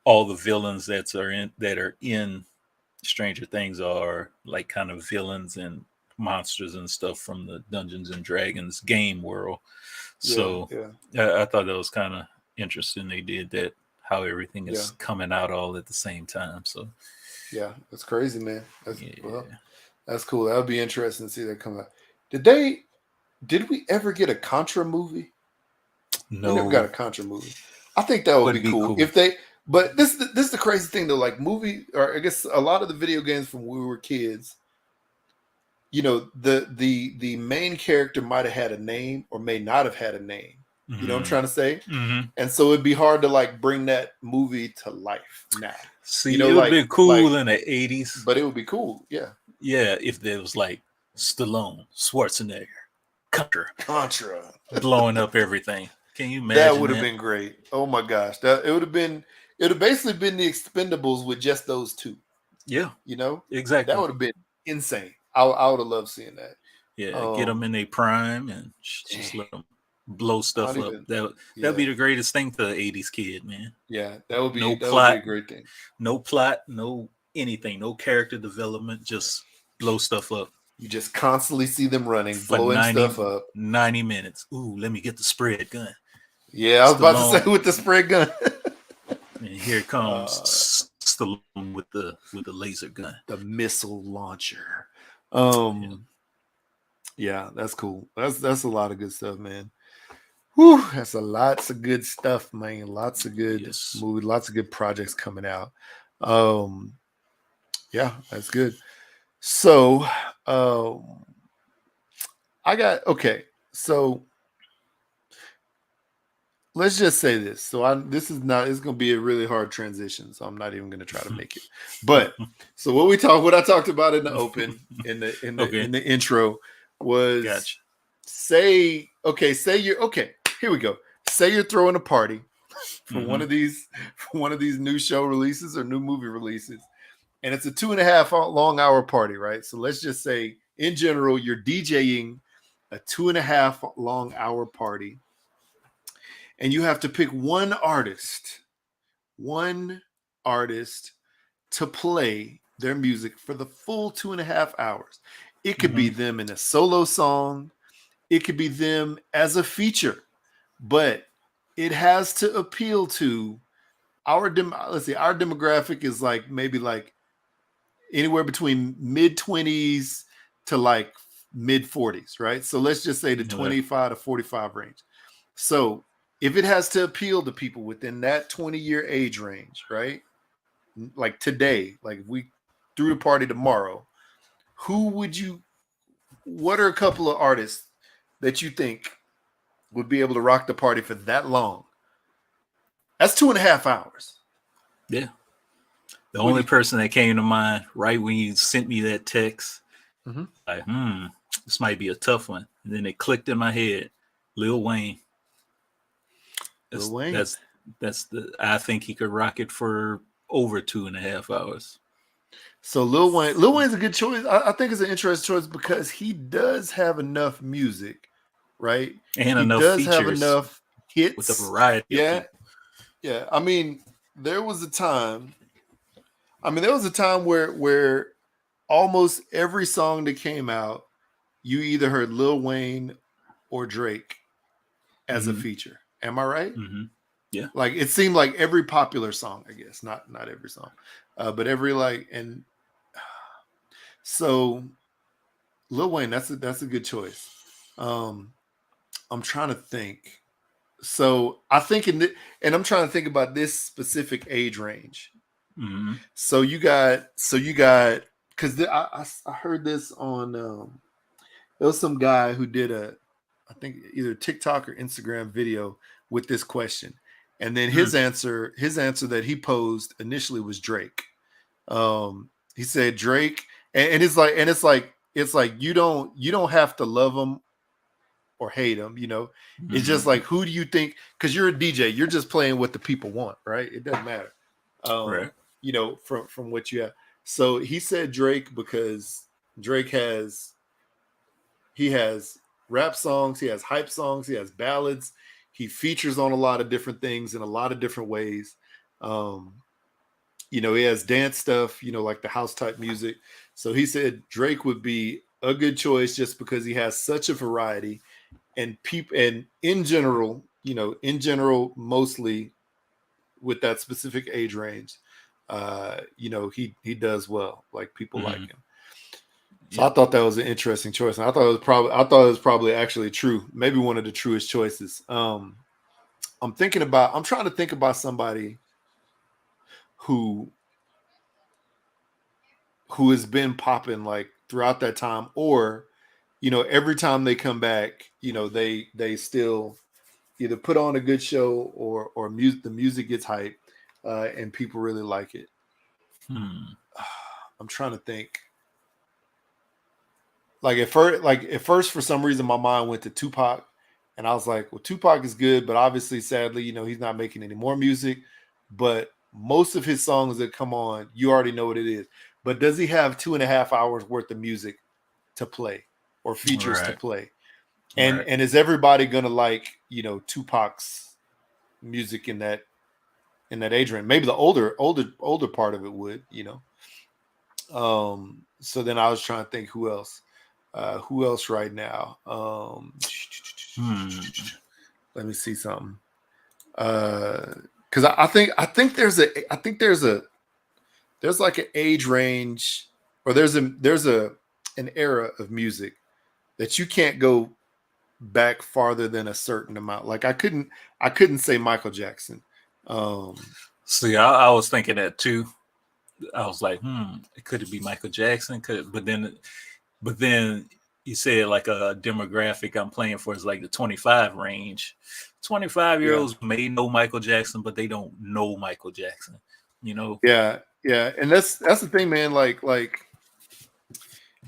Speaker 2: all the villains that are in Stranger Things are like kind of villains and monsters and stuff from the Dungeons and Dragons game world. So I thought that was kind of interesting. They did that, how everything is coming out all at the same time. So
Speaker 1: yeah, that's crazy, man. That's cool. That would be interesting to see that come out. Did we ever get a Contra movie?
Speaker 2: No,
Speaker 1: we never got a Contra movie. I think that would be cool if they. But this is the crazy thing though. Like movie, or I guess a lot of the video games from when we were kids. You know, the main character might have had a name or may not have had a name. You know what I'm trying to say? And so it'd be hard to like bring that movie to life now.
Speaker 2: See, it would be cool in the 80s.
Speaker 1: But it would be cool, yeah.
Speaker 2: Yeah, if there was like Stallone, Schwarzenegger, Contra blowing up everything. Can you imagine?
Speaker 1: That would have been great. Oh my gosh. It would have basically been the Expendables with just those two.
Speaker 2: Yeah.
Speaker 1: You know?
Speaker 2: Exactly.
Speaker 1: That would have been insane. I would have loved seeing that.
Speaker 2: Yeah, get them in their prime and just let them blow stuff up. That'd be the greatest thing for the 80s kid, man.
Speaker 1: Yeah, that would be
Speaker 2: plot,
Speaker 1: a great thing.
Speaker 2: No plot, no anything, no character development, just blow stuff up.
Speaker 1: You just constantly see them running, blowing stuff up.
Speaker 2: 90 minutes. Ooh, let me get the spread gun.
Speaker 1: Yeah, I was about to say with the spread gun.
Speaker 2: And here comes Stallone with the laser gun,
Speaker 1: the missile launcher. Yeah, that's cool. That's a lot of good stuff, man. Whew, that's lots of good stuff, man. Lots of good movies, lots of good projects coming out. Yeah, that's good. So, so let's just say this. So it's going to be a really hard transition. So I'm not even going to try to make it. But so what I talked about in the open, in the intro was here we go. Say you're throwing a party for one of these new show releases or new movie releases. And it's a 2.5 long hour party, right? So let's just say in general, you're DJing a 2.5 long hour party. And you have to pick one artist to play their music for the full 2.5 hours. It could be them in a solo song. It could be them as a feature, but it has to appeal to our demographic is like maybe like anywhere between mid-20s to like mid-40s, right? So let's just say the 25 to 45 range. So if it has to appeal to people within that 20-year age range, right? Like today, like if we threw the party tomorrow, what are a couple of artists that you think would be able to rock the party for that long? That's 2.5 hours.
Speaker 2: Yeah. The only person that came to mind right when you sent me that text, like, this might be a tough one. And then it clicked in my head, Lil Wayne. I think he could rock it for over 2.5 hours.
Speaker 1: So Lil Wayne's a good choice. I think it's an interesting choice because he does have enough music, right?
Speaker 2: And enough features.
Speaker 1: Have enough hits
Speaker 2: with a variety of people.
Speaker 1: Yeah. I mean, there was a time where almost every song that came out, you either heard Lil Wayne or Drake as a feature. Am I right?
Speaker 2: Yeah.
Speaker 1: Like it seemed like every popular song, I guess, not every song, but every so Lil Wayne, that's a good choice. I'm trying to think. So I think and I'm trying to think about this specific age range. So you got because I heard this on there was some guy who did I think either TikTok or Instagram video with this question, and then his answer that he posed initially was Drake. He said Drake, and it's like you don't have to love him or hate him, it's just like, who do you think, because you're a DJ, you're just playing what the people want, right? It doesn't matter.
Speaker 2: Right.
Speaker 1: From what you have. So he said Drake because Drake has rap songs, he has hype songs, he has ballads, he features on a lot of different things in a lot of different ways. He has dance stuff, like the house type music. So he said Drake would be a good choice just because he has such a variety, and in general, mostly with that specific age range, he does well. Like people like him. So I thought that was an interesting choice. And I thought it was probably actually true. Maybe one of the truest choices. I'm trying to think about somebody who has been popping like throughout that time, or, every time they come back, they still either put on a good show or the music gets hype, and people really like it. I'm trying to think. Like at first, for some reason, my mind went to Tupac, and I was like, well, Tupac is good, but obviously, sadly, he's not making any more music. But most of his songs that come on, you already know what it is. But does he have 2.5 hours worth of music to play or features to play? And is everybody gonna like, you know, Tupac's music in that age range? Maybe the older part of it would, you know. So then I was trying to think who else right now. Let me see something. Because I think there's like an age range, or there's an era of music that you can't go back farther than a certain amount. Like I couldn't say Michael Jackson.
Speaker 2: See, I was thinking that too. I was like, could it be Michael Jackson? But then you said like a demographic I'm playing for is like the 25 range. 25-year-olds may know Michael Jackson, but they don't know Michael Jackson, you know?
Speaker 1: Yeah. And that's the thing, man. Like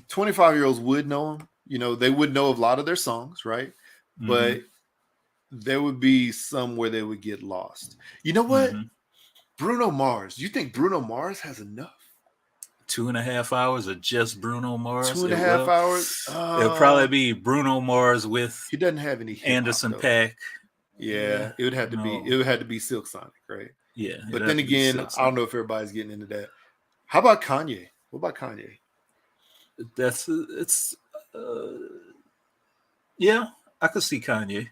Speaker 1: 25-year-olds would know him. You know, they would know a lot of their songs, right? Mm-hmm. But there would be some where they would get lost. You know what? Mm-hmm. Bruno Mars. Do you think Bruno Mars has enough?
Speaker 2: 2.5 hours of just Bruno Mars.
Speaker 1: 2.5 hours.
Speaker 2: It'll probably be Bruno Mars with.
Speaker 1: He doesn't have any
Speaker 2: Anderson .Paak.
Speaker 1: Yeah, it would have to be. It would have to be Silk Sonic, right?
Speaker 2: Yeah,
Speaker 1: but then again, I don't know if everybody's getting into that. How about Kanye? What about Kanye?
Speaker 2: Yeah, I could see Kanye.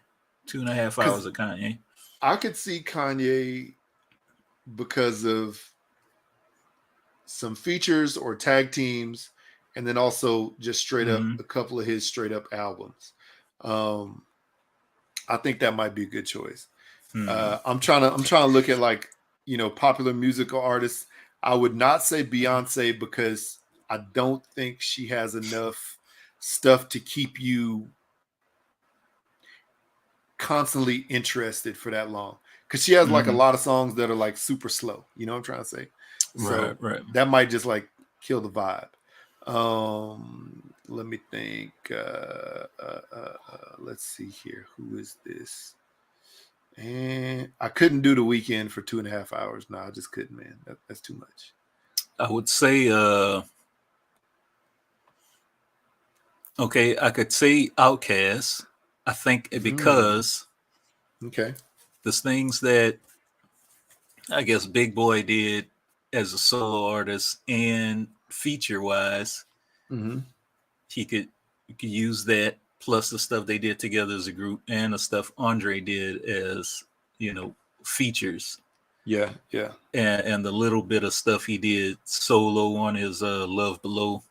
Speaker 2: 2.5 hours of Kanye.
Speaker 1: I could see Kanye because of some features or tag teams, and then also just straight up a couple of his straight up albums. I think that might be a good choice. I'm trying to look at, like, you know, popular musical artists. I would not say Beyonce because I don't think she has enough stuff to keep you constantly interested for that long. Because she has like a lot of songs that are like super slow. You know what I'm trying to say? So that might just like kill the vibe. Let me think. Let's see here. Who is this? And I couldn't do The Weeknd for 2.5 hours. No, I just couldn't, man. That's too much.
Speaker 2: I would say, okay, I could say Outkast. I think because the things that I guess Big Boy did as a solo artist and feature wise, he could use that plus the stuff they did together as a group and the stuff Andre did as, you know, features.
Speaker 1: Yeah.
Speaker 2: And the little bit of stuff he did solo on his Love Below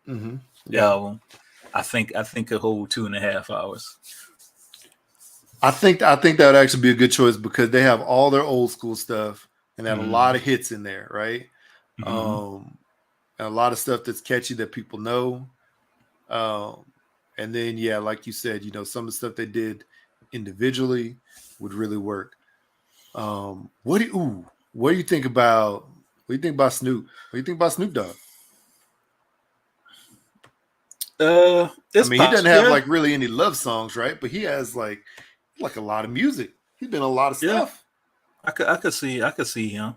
Speaker 2: album. I think a whole 2.5 hours.
Speaker 1: I think that would actually be a good choice because they have all their old school stuff and they have a lot of hits in there, right? And a lot of stuff that's catchy that people know. And then, yeah, like you said, you know, some of the stuff they did individually would really work. What do you think about Snoop? What do you think about Snoop Dogg? I mean, he doesn't have like really any love songs, right? But he has like a lot of music. He's been a lot of stuff.
Speaker 2: I could see him.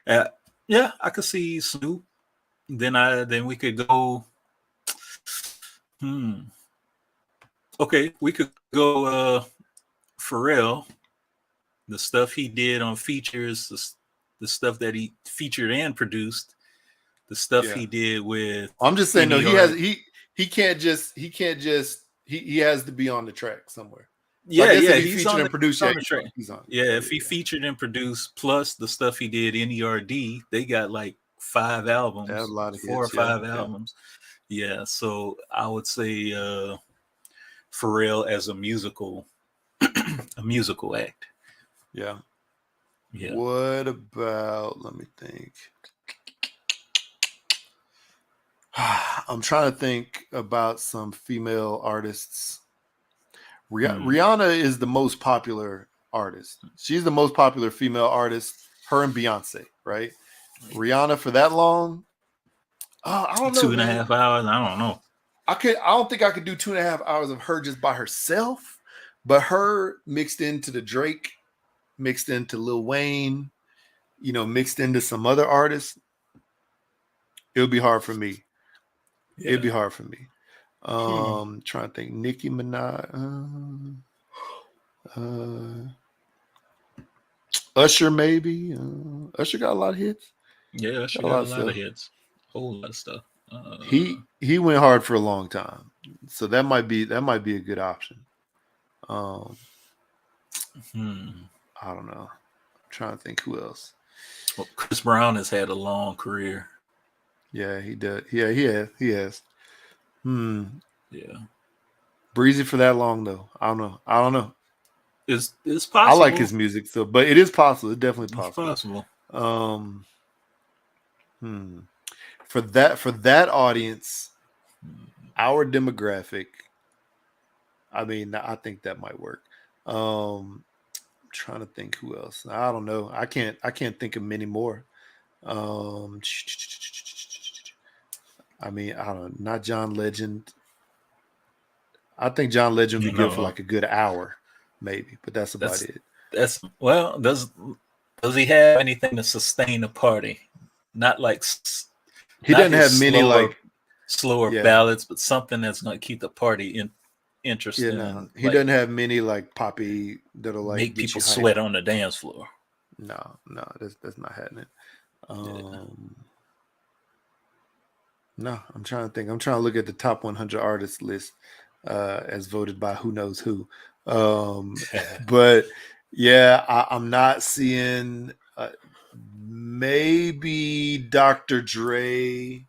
Speaker 2: Yeah, I could see Snoop. Then we could go. Okay, we could go Pharrell. The stuff he did on features, the stuff that he featured and produced, the stuff he did with.
Speaker 1: I'm just saying, he has to be on the track somewhere.
Speaker 2: Yeah,
Speaker 1: if he featured and produced,
Speaker 2: on the track. He's on. Yeah, if he featured and produced plus the stuff he did NERD, they got like 5 albums,
Speaker 1: a lot of
Speaker 2: 4 or 5 albums. Yeah, so I would say Pharrell as a musical act.
Speaker 1: Yeah. What about? Let me think. I'm trying to think about some female artists. Rihanna is the most popular artist. She's the most popular female artist. Her and Beyonce, right? Rihanna for that long. I don't know.
Speaker 2: 2.5 hours. I don't know.
Speaker 1: I don't think I could do 2.5 hours of her just by herself, but her mixed into the Drake, mixed into Lil Wayne, mixed into some other artists, it'll be hard for me.
Speaker 2: Yeah.
Speaker 1: It'd be hard for me. Trying to think. Nicki Minaj, Usher maybe. Usher got a lot of hits.
Speaker 2: Yeah, Usher got a lot of hits. Whole lot of stuff.
Speaker 1: He went hard for a long time, so that might be a good option. I don't know. I'm trying to think who else.
Speaker 2: Well, Chris Brown has had a long career.
Speaker 1: Yeah, he does. Yeah, he has.
Speaker 2: Yeah.
Speaker 1: Breezy for that long though. I don't know.
Speaker 2: It's possible.
Speaker 1: I like his music still, but it is possible. It's definitely possible.
Speaker 2: It's possible.
Speaker 1: For that audience, our demographic, I mean, I think that might work. I'm trying to think who else. I don't know. I can't think of many more. I mean, I don't know. Not John Legend. I think John Legend would be good for like a good hour, maybe, but that's about it.
Speaker 2: Does he have anything to sustain a party? Not like
Speaker 1: he doesn't have many
Speaker 2: slower ballads, but something that's going to keep the party interesting.
Speaker 1: Yeah, no, he doesn't have many like poppy that'll like
Speaker 2: make people sweat on the dance floor.
Speaker 1: No, that's not happening. No, I'm trying to think. I'm trying to look at the top 100 artists list as voted by who knows who. But yeah, I'm not seeing maybe Dr. Dre,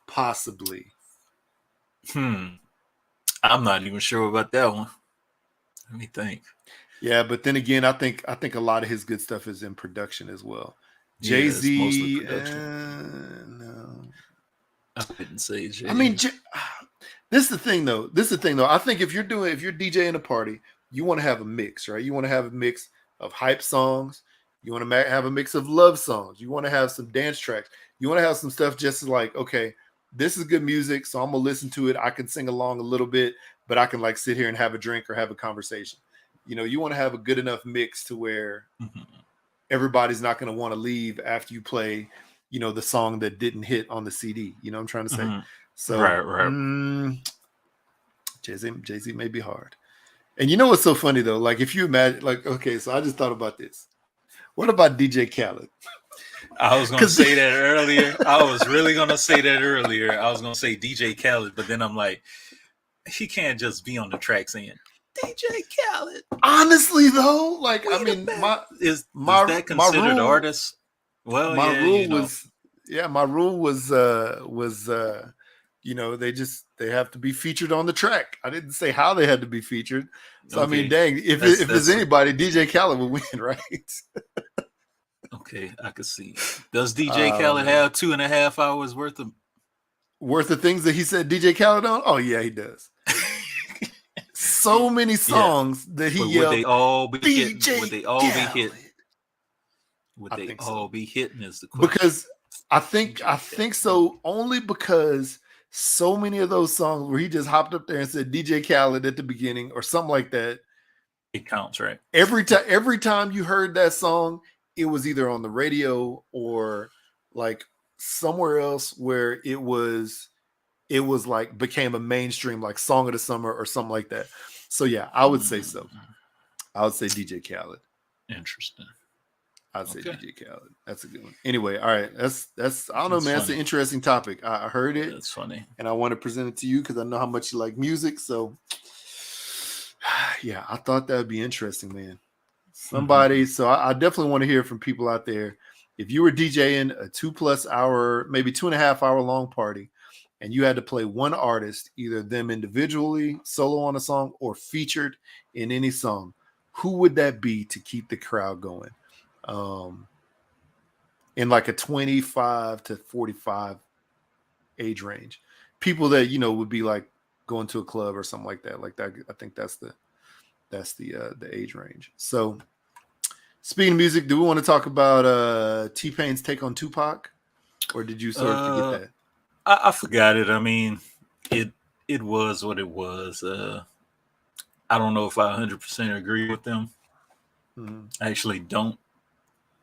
Speaker 1: possibly.
Speaker 2: I'm not even sure about that one. Let me think.
Speaker 1: Yeah, but then again, I think a lot of his good stuff is in production as well. Jay-Z, no.
Speaker 2: I didn't say Jay.
Speaker 1: I mean, this is the thing though. I think if you're DJing a party, you want to have a mix, right? You want to have a mix of hype songs. You want to have a mix of love songs. You want to have some dance tracks. You want to have some stuff just like, okay, this is good music, so I'm gonna listen to it. I can sing along a little bit, but I can like sit here and have a drink or have a conversation. You want to have a good enough mix to where everybody's not going to want to leave after you play, the song that didn't hit on the CD. You know what I'm trying to say? So,
Speaker 2: right.
Speaker 1: Jay-Z may be hard. And you know what's so funny though? Like if you imagine, like, okay, so I just thought about this. What about DJ Khaled?
Speaker 2: I was going to say that earlier. I was really going to say that earlier. I was going to say DJ Khaled, but then I'm like, he can't just be on the track saying DJ Khaled.
Speaker 1: Honestly, though, like I mean,
Speaker 2: is that considered artist? Well,
Speaker 1: my rule was they have to be featured on the track. I didn't say how they had to be featured. So okay. I mean, dang, if there's anybody, DJ Khaled would win, right?
Speaker 2: Okay, I could see. Does DJ Khaled have 2.5 hours worth of
Speaker 1: things that he said DJ Khaled on? Oh yeah, he does. So many songs that he yelled.
Speaker 2: Would they all be hitting?
Speaker 1: Would they all
Speaker 2: be hitting? Is the question.
Speaker 1: Because I think so. Only because so many of those songs where he just hopped up there and said DJ Khaled at the beginning or something like that.
Speaker 2: It counts, right?
Speaker 1: Every time you heard that song, it was either on the radio or like somewhere else where it was like became a mainstream like song of the summer or something like that. So yeah, I would say so. I would say DJ Khaled.
Speaker 2: Interesting.
Speaker 1: I'd say DJ Khaled. That's a good one. Anyway, all right. That's I don't know, man. It's an interesting topic. I heard it.
Speaker 2: That's funny.
Speaker 1: And I want to present it to you because I know how much you like music. So yeah, I thought that would be interesting, man. Somebody. So I definitely want to hear from people out there. If you were DJing a 2+ hour, maybe 2.5 hour long party, and you had to play one artist, either them individually, solo on a song, or featured in any song, who would that be to keep the crowd going? In like a 25 to 45 age range, people that would be like going to a club or something like that. Like that, I think that's the age range. So, speaking of music, do we want to talk about T-Pain's take on Tupac, or did you sort of forget that?
Speaker 2: I forgot it. I mean, it was what it was. I don't know if I 100% agree with them. I actually don't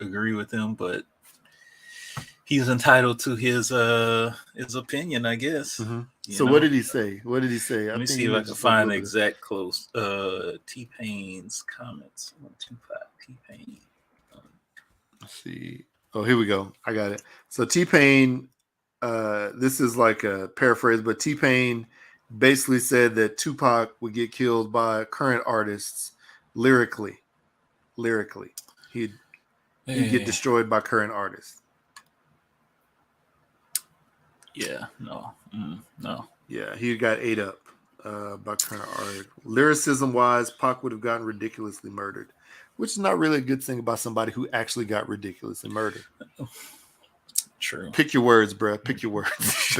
Speaker 2: agree with him, but he's entitled to his opinion, I guess.
Speaker 1: Mm-hmm. So what did he say? What did he say?
Speaker 2: Let me see if I can find the exact close. T-Pain's comments on Tupac. T-Pain.
Speaker 1: Let's see. Oh, here we go. I got it. So T-Pain, this is like a paraphrase, but T-Pain basically said that Tupac would get killed by current artists lyrically. He'd get destroyed by current artists.
Speaker 2: Yeah, no.
Speaker 1: Yeah, he got ate up by current art. Lyricism-wise, Pac would have gotten ridiculously murdered, which is not really a good thing about somebody who actually got ridiculously murdered.
Speaker 2: True.
Speaker 1: Pick your words, bro. Pick your words.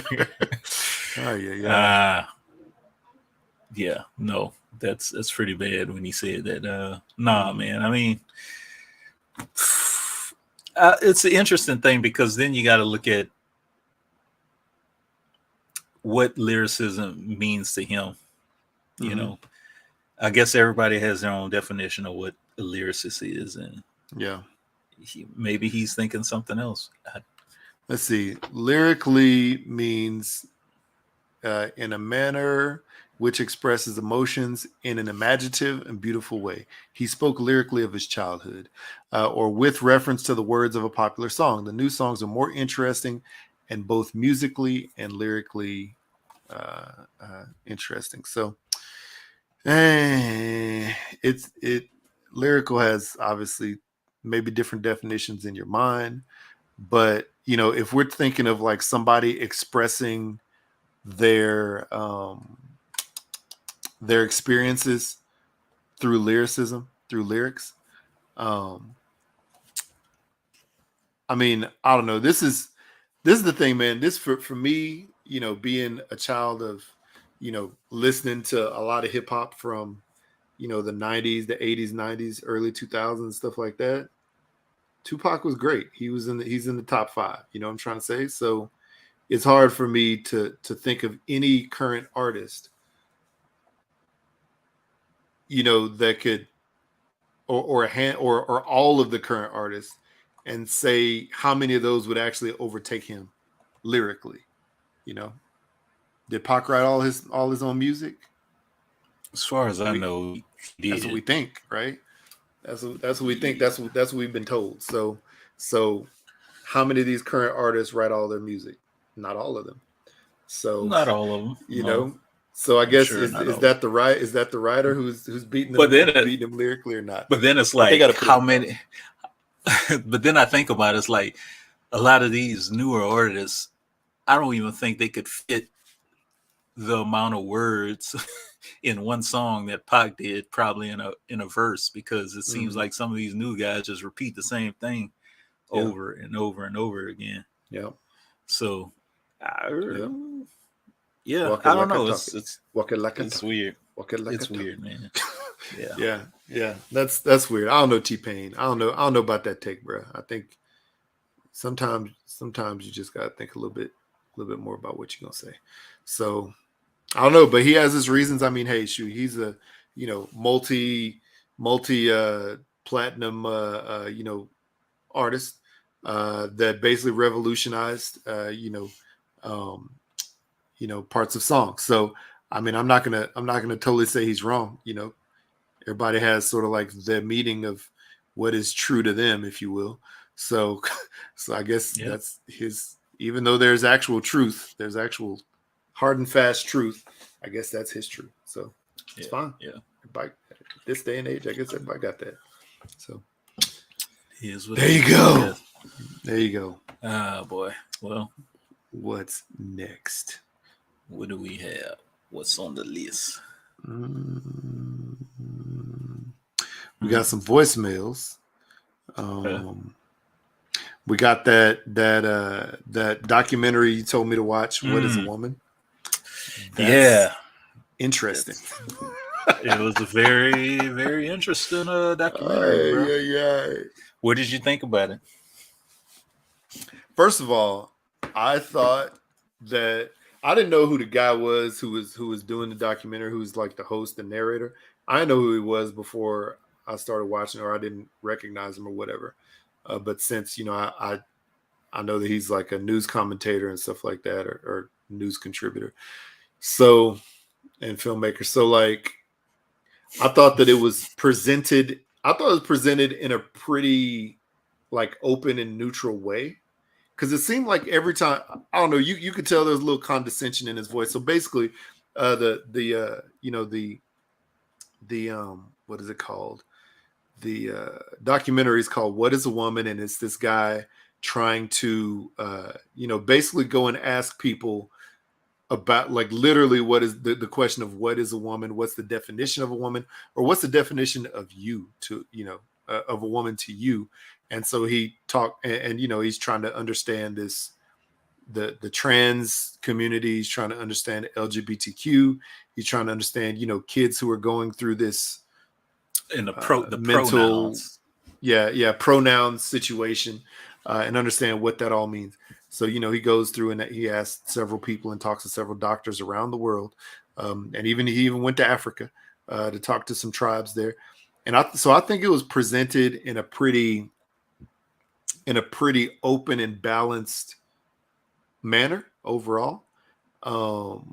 Speaker 1: Oh, yeah.
Speaker 2: Yeah, no, that's pretty bad when he said that. Nah, man. I mean, it's an interesting thing because then you got to look at what lyricism means to him. Mm-hmm. You know, I guess everybody has their own definition of what a lyricist is, and maybe he's thinking something else.
Speaker 1: Let's see. Lyrically means in a manner which expresses emotions in an imaginative and beautiful way. He spoke lyrically of his childhood, or with reference to the words of a popular song. The new songs are more interesting and both musically and lyrically interesting. So lyrical has obviously maybe different definitions in your mind, but you know, if we're thinking of like somebody expressing their experiences through lyricism, through lyrics, I mean, I don't know. This is the thing, man. This for me, you know, being a child of, you know, listening to a lot of hip hop from, you know, the 90s, the 80s, 90s, early 2000s, stuff like that. Tupac was great. He's in the top 5. You know what I'm trying to say? So it's hard for me to think of any current artist, you know, that could, or all of the current artists, and say how many of those would actually overtake him lyrically. You know, did Pac write all his own music?
Speaker 2: As far as I know,
Speaker 1: that's what we think, right? That's what we think. That's what we've been told. So how many of these current artists write all their music? Not all of them. So
Speaker 2: not all of them.
Speaker 1: You know. So I guess is that the writer who's beating them, beating them lyrically or not?
Speaker 2: But then it's like how many? But then I think about it, it's like a lot of these newer artists, I don't even think they could fit the amount of words in one song that Pac did probably in a verse, because it seems like some of these new guys just repeat the same thing over and over and over again. Yeah. So I don't know. It's weird. It's weird, man.
Speaker 1: Yeah. That's weird. I don't know T-Pain. I don't know about that take, bro. I think sometimes you just gotta think a little bit more about what you're gonna say. So I don't know, but he has his reasons. I mean, hey, shoot, he's a, you know, multi platinum you know, artist that basically revolutionized you know, parts of songs. So I mean, I'm not gonna totally say he's wrong. You know, everybody has sort of like the meaning of what is true to them, if you will. So I guess that's his. Even though there's actual truth, there's actual hard and fast truth, I guess that's his truth. So it's fine. Yeah. Everybody, this day and age, I guess everybody got that. So there you go. There you go.
Speaker 2: Ah, boy. Well,
Speaker 1: what's next?
Speaker 2: What do we have? What's on the list?
Speaker 1: We got some voicemails. We got that documentary you told me to watch. What is a Woman? That's interesting.
Speaker 2: It was a very, very interesting documentary.
Speaker 1: Yeah.
Speaker 2: What did you think about it?
Speaker 1: First of all, I thought that I didn't know who the guy was who was doing the documentary, who's like the host and narrator. I didn't know who he was before I started watching, or I didn't recognize him or whatever. But since, I know that he's like a news commentator and stuff like that, or news contributor. So, and filmmaker. So like, I thought it was presented in a pretty like open and neutral way. Cause it seemed like every time, I don't know, you could tell there's a little condescension in his voice. So basically, the what is it called? The documentary is called "What Is a Woman," and it's this guy trying to basically go and ask people about, like, literally what is the question of what is a woman, what's the definition of a woman, or what's the definition of you to of a woman to you. And so he talked, and he's trying to understand this, the trans community. He's trying to understand LGBTQ. He's trying to understand kids who are going through this
Speaker 2: in the
Speaker 1: mental
Speaker 2: pronouns.
Speaker 1: Pronoun situation, and understand what that all means. So he goes through and he asks several people and talks to several doctors around the world, and he even went to Africa to talk to some tribes there. And I think it was presented in a pretty open and balanced manner overall. So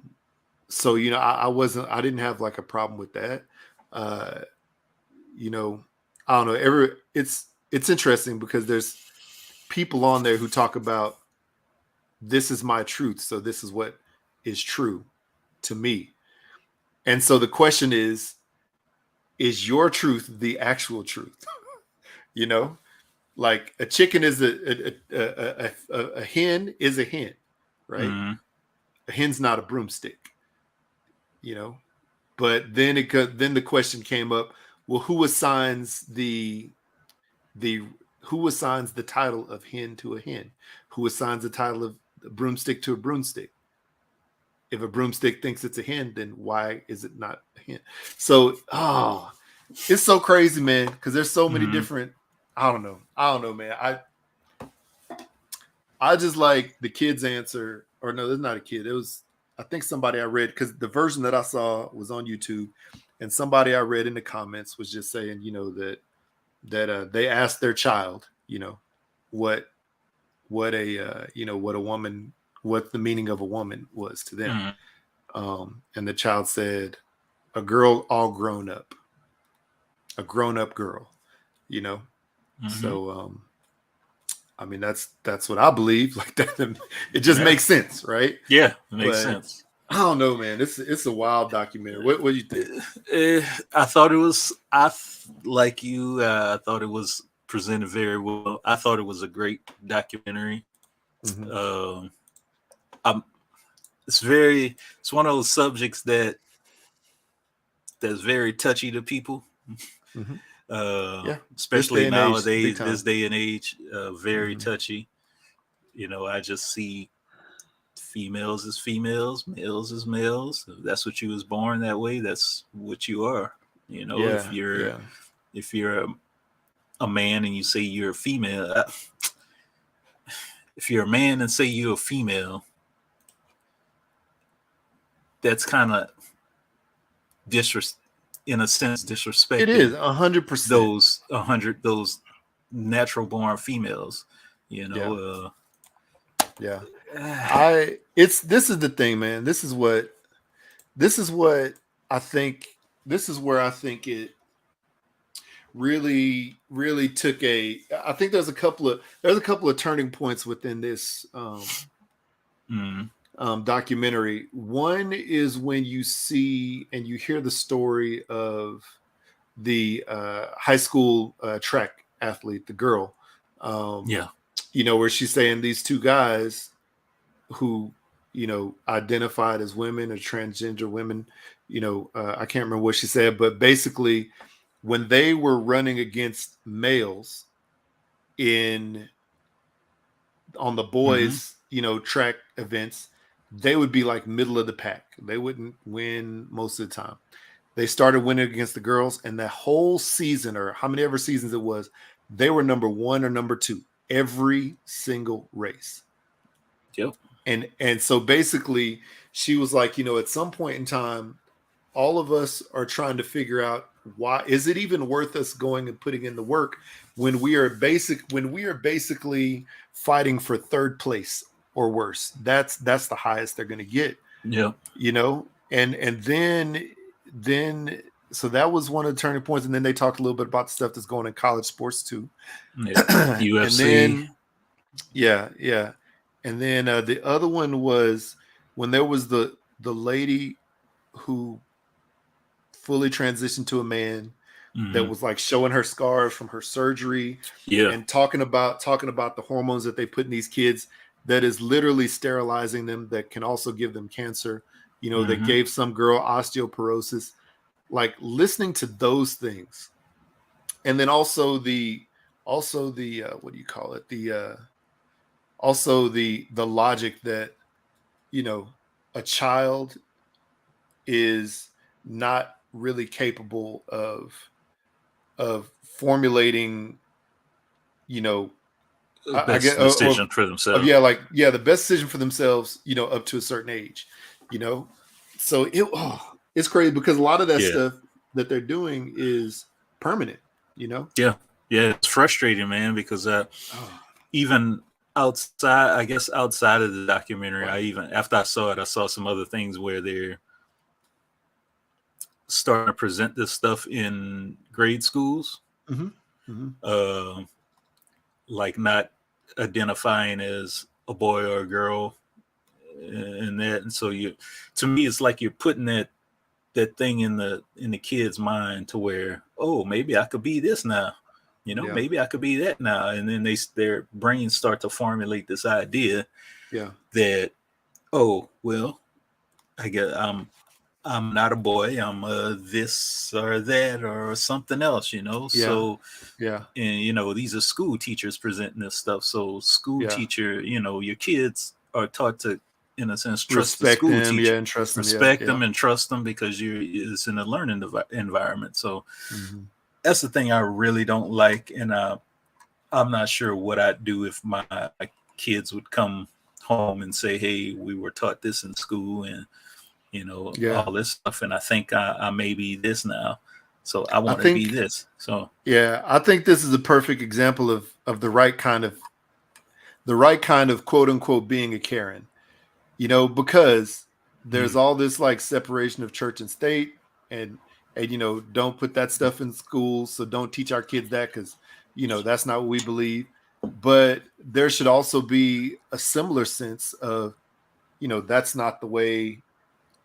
Speaker 1: I didn't have like a problem with that. I don't know. It's interesting because there's people on there who talk about, this is my truth, so this is what is true to me. And so the question is your truth the actual truth? Like a chicken is a hen is a hen, right? Mm-hmm. A hen's not a broomstick, But then the question came up, well, who assigns the title of hen to a hen? Who assigns the title of broomstick to a broomstick? If a broomstick thinks it's a hen, then why is it not a hen? So, it's so crazy, man, because there's so many different. I don't know, man. I just like the kid's answer, or no, there's not a kid. It was, I think, somebody I read, because the version that I saw was on YouTube, and somebody I read in the comments was just saying, that they asked their child, what the meaning of a woman was to them. And the child said, a girl all grown up, a grown-up girl, So, I mean, that's what I believe. Like that, it just makes sense, right?
Speaker 2: Yeah, it makes sense.
Speaker 1: I don't know, man. It's a wild documentary. What do you think?
Speaker 2: I thought it was. Like you. I thought it was presented very well. I thought it was a great documentary. Mm-hmm. It's one of those subjects that's very touchy to people. Mm-hmm. Especially nowadays, this day and age, very touchy. I just see females as females, males as males. If that's what you was born that way, that's what you are. If you're a man and you say you're a female, if you're a man and say you're a female, that's kind of in a sense disrespecting.
Speaker 1: It is 100%.
Speaker 2: Those natural born females.
Speaker 1: Yeah. This is the thing, man. This is what I think. This is where I think it really, really took I think there's a couple of turning points within this documentary. One is when you see and you hear the story of the high school track athlete, the girl. Where she's saying these two guys who, identified as women or transgender women, I can't remember what she said, but basically when they were running against males on the boys, track events, they would be like middle of the pack. They wouldn't win most of the time. They started winning against the girls, and that whole season, or how many ever seasons it was, they were number 1 or number 2 every single race.
Speaker 2: Yep.
Speaker 1: And so basically she was like, at some point in time, all of us are trying to figure out why is it even worth us going and putting in the work when we are basically fighting for third place or worse? That's the highest they're going to get.
Speaker 2: Yeah.
Speaker 1: And then so that was one of the turning points. And then they talked a little bit about the stuff that's going in college sports too.
Speaker 2: Yeah. UFC.
Speaker 1: And then yeah. And then the other one was when there was the lady who fully transitioned to a man that was like showing her scars from her surgery and talking about the hormones that they put in these kids that is literally sterilizing them, that can also give them cancer, that gave some girl osteoporosis. Like listening to those things. And then also the what do you call it? Also the logic that, a child is not really capable of formulating,
Speaker 2: best decision for themselves.
Speaker 1: The best decision for themselves, up to a certain age, So it's crazy because a lot of that stuff that they're doing is permanent,
Speaker 2: Yeah, it's frustrating, man, because even outside of the documentary, after I saw it, I saw some other things where they're starting to present this stuff in grade schools, like not identifying as a boy or a girl, and so to me, it's like you're putting that thing in the kid's mind to where, oh, maybe I could be this now, maybe I could be that now, and then their brains start to formulate this idea, that, oh, well, I guess I'm not a boy. I'm this or that or something else, So, and these are school teachers presenting this stuff. So, school teacher, your kids are taught to, in a sense, trust the school teacher,
Speaker 1: and trust them,
Speaker 2: respect them, and trust them because it's in a learning environment. So, that's the thing I really don't like, and I'm not sure what I'd do if my kids would come home and say, "Hey, we were taught this in school," and all this stuff, and I think I may be this now, so I want to be this. So
Speaker 1: I think this is a perfect example of the right kind of quote unquote being a Karen, because there's all this like separation of church and state, and don't put that stuff in schools, so don't teach our kids that because that's not what we believe. But there should also be a similar sense of that's not the way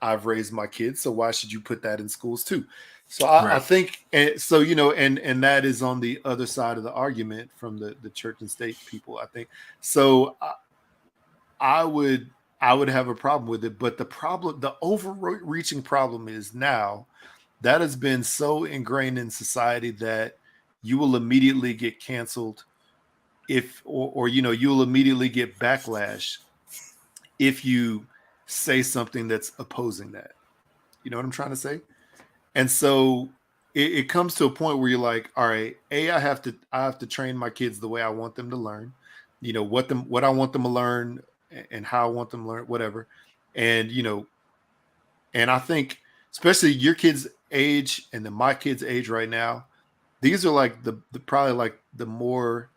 Speaker 1: I've raised my kids, so why should you put that in schools too? So I think, and so and that is on the other side of the argument from the church and state people. I think so. I would have a problem with it, but the overreaching problem is now that has been so ingrained in society that you will immediately get canceled or you'll immediately get backlash if you say something that's opposing that. You know what I'm trying to say? And so it comes to a point where you're like, all right, I have to train my kids the way I want them to learn, what I want them to learn and how I want them to learn, whatever. And, and I think especially your kids' age and then my kids' age right now, these are like the probably like the more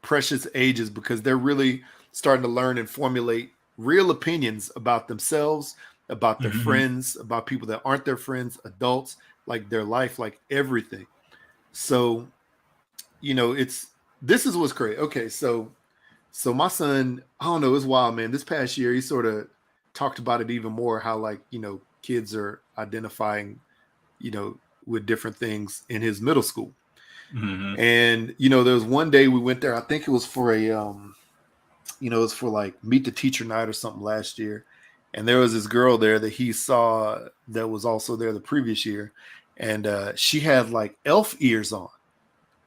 Speaker 1: precious ages, because they're really starting to learn and formulate real opinions about themselves, about their friends, about people that aren't their friends, adults, like their life, like everything. So, this is what's great. Okay, so my son, I don't know, it's wild, man. This past year, he sort of talked about it even more, how like, kids are identifying, with different things in his middle school. And there was one day we went there. I think it was for a it was for like meet the teacher night or something last year. And there was this girl there that he saw that was also there the previous year, and she had like elf ears on.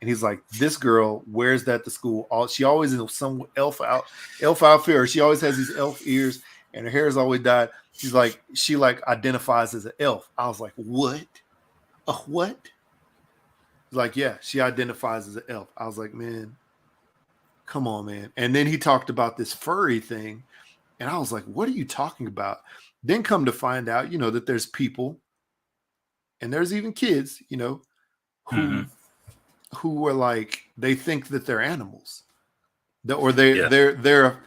Speaker 1: And he's like, this girl wears that to school. She always in some elf outfit, or she always has these elf ears, and her hair is always dyed. She's like, she like identifies as an elf. I was like, what? A what? Like, yeah, she identifies as an elf. I was like, man, come on, man. And then he talked about this furry thing. And I was like, what are you talking about? Then come to find out, that there's people, and there's even kids, who are like, they think that they're animals, or they're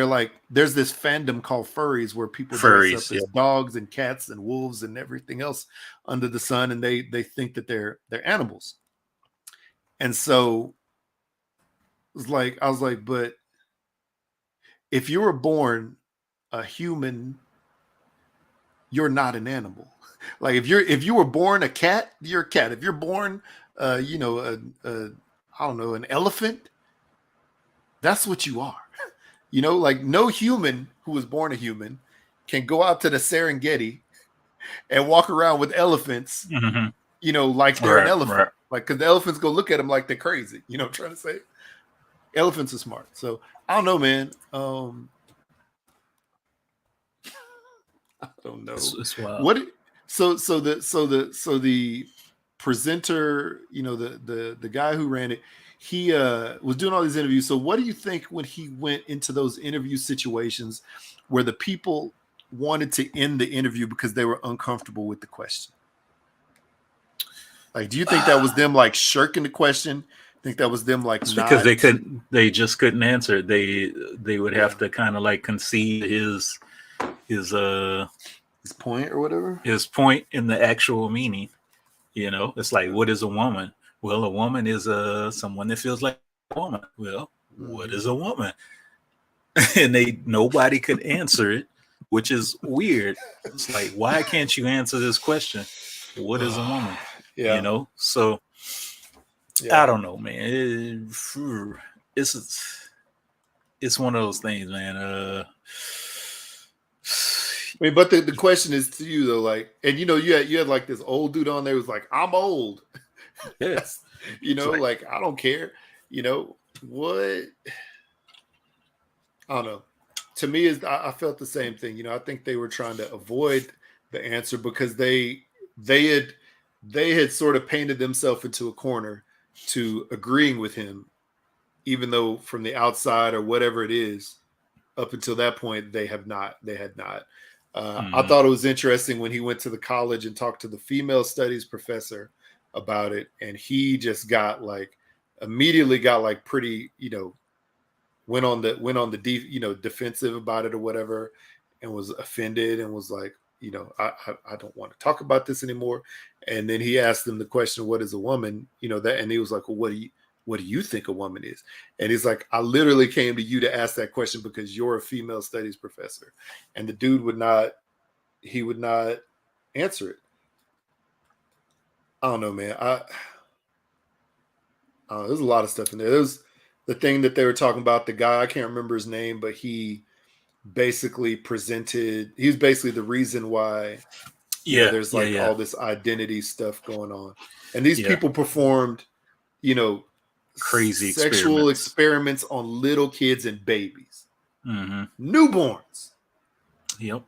Speaker 1: like, there's this fandom called furries where people dress up as dogs and cats and wolves and everything else under the sun, and they think that they're animals. And so I was like, but if you were born a human, you're not an animal. Like if you were born a cat, you're a cat. If you're born I don't know, an elephant, that's what you are. Like no human who was born a human can go out to the Serengeti and walk around with elephants, like they're an elephant. Right. Like, because the elephants go look at them like they're crazy. You know what I'm trying to say? Elephants are smart. So I don't know, man. I don't know.
Speaker 2: It's wild.
Speaker 1: What? So the presenter, the guy who ran it, he was doing all these interviews. So what do you think when he went into those interview situations where the people wanted to end the interview because they were uncomfortable with the question? Like, do you think that was them like shirking the question? Think that was them like
Speaker 2: because they just couldn't answer it. They would have to kind of like concede his
Speaker 1: point or whatever,
Speaker 2: his point in the actual meaning. It's like, what is a woman? Well, a woman is someone that feels like a woman. Well, what is a woman? And nobody could answer it, which is weird. It's like, why can't you answer this question? What is a woman?
Speaker 1: Yeah.
Speaker 2: So I don't know, man. It's one of those things, man. I
Speaker 1: mean, but the question is to you though, like, and you had like this old dude on there who was like, I'm old.
Speaker 2: Yes.
Speaker 1: Like, I don't care. What? I don't know. To me, I felt the same thing. I think they were trying to avoid the answer because they had sort of painted themselves into a corner to agreeing with him, even though from the outside or whatever it is, up until that point, they had not. I thought it was interesting when he went to the college and talked to the female studies professor about it. And he just immediately got pretty, went on the defensive about it or whatever, and was offended and was like, I don't want to talk about this anymore. And then he asked them the question, what is a woman? And he was like, well, what do you think a woman is? And he's like, I literally came to you to ask that question because you're a female studies professor. And the dude would not answer it. I don't know, man. There's a lot of stuff in there. There's the thing that they were talking about, the guy, I can't remember his name, but he basically he was basically the reason why there's all this identity stuff going on. And these people performed,
Speaker 2: crazy
Speaker 1: sexual experiments on little kids and babies.
Speaker 2: Mm-hmm.
Speaker 1: Newborns.
Speaker 2: Yep.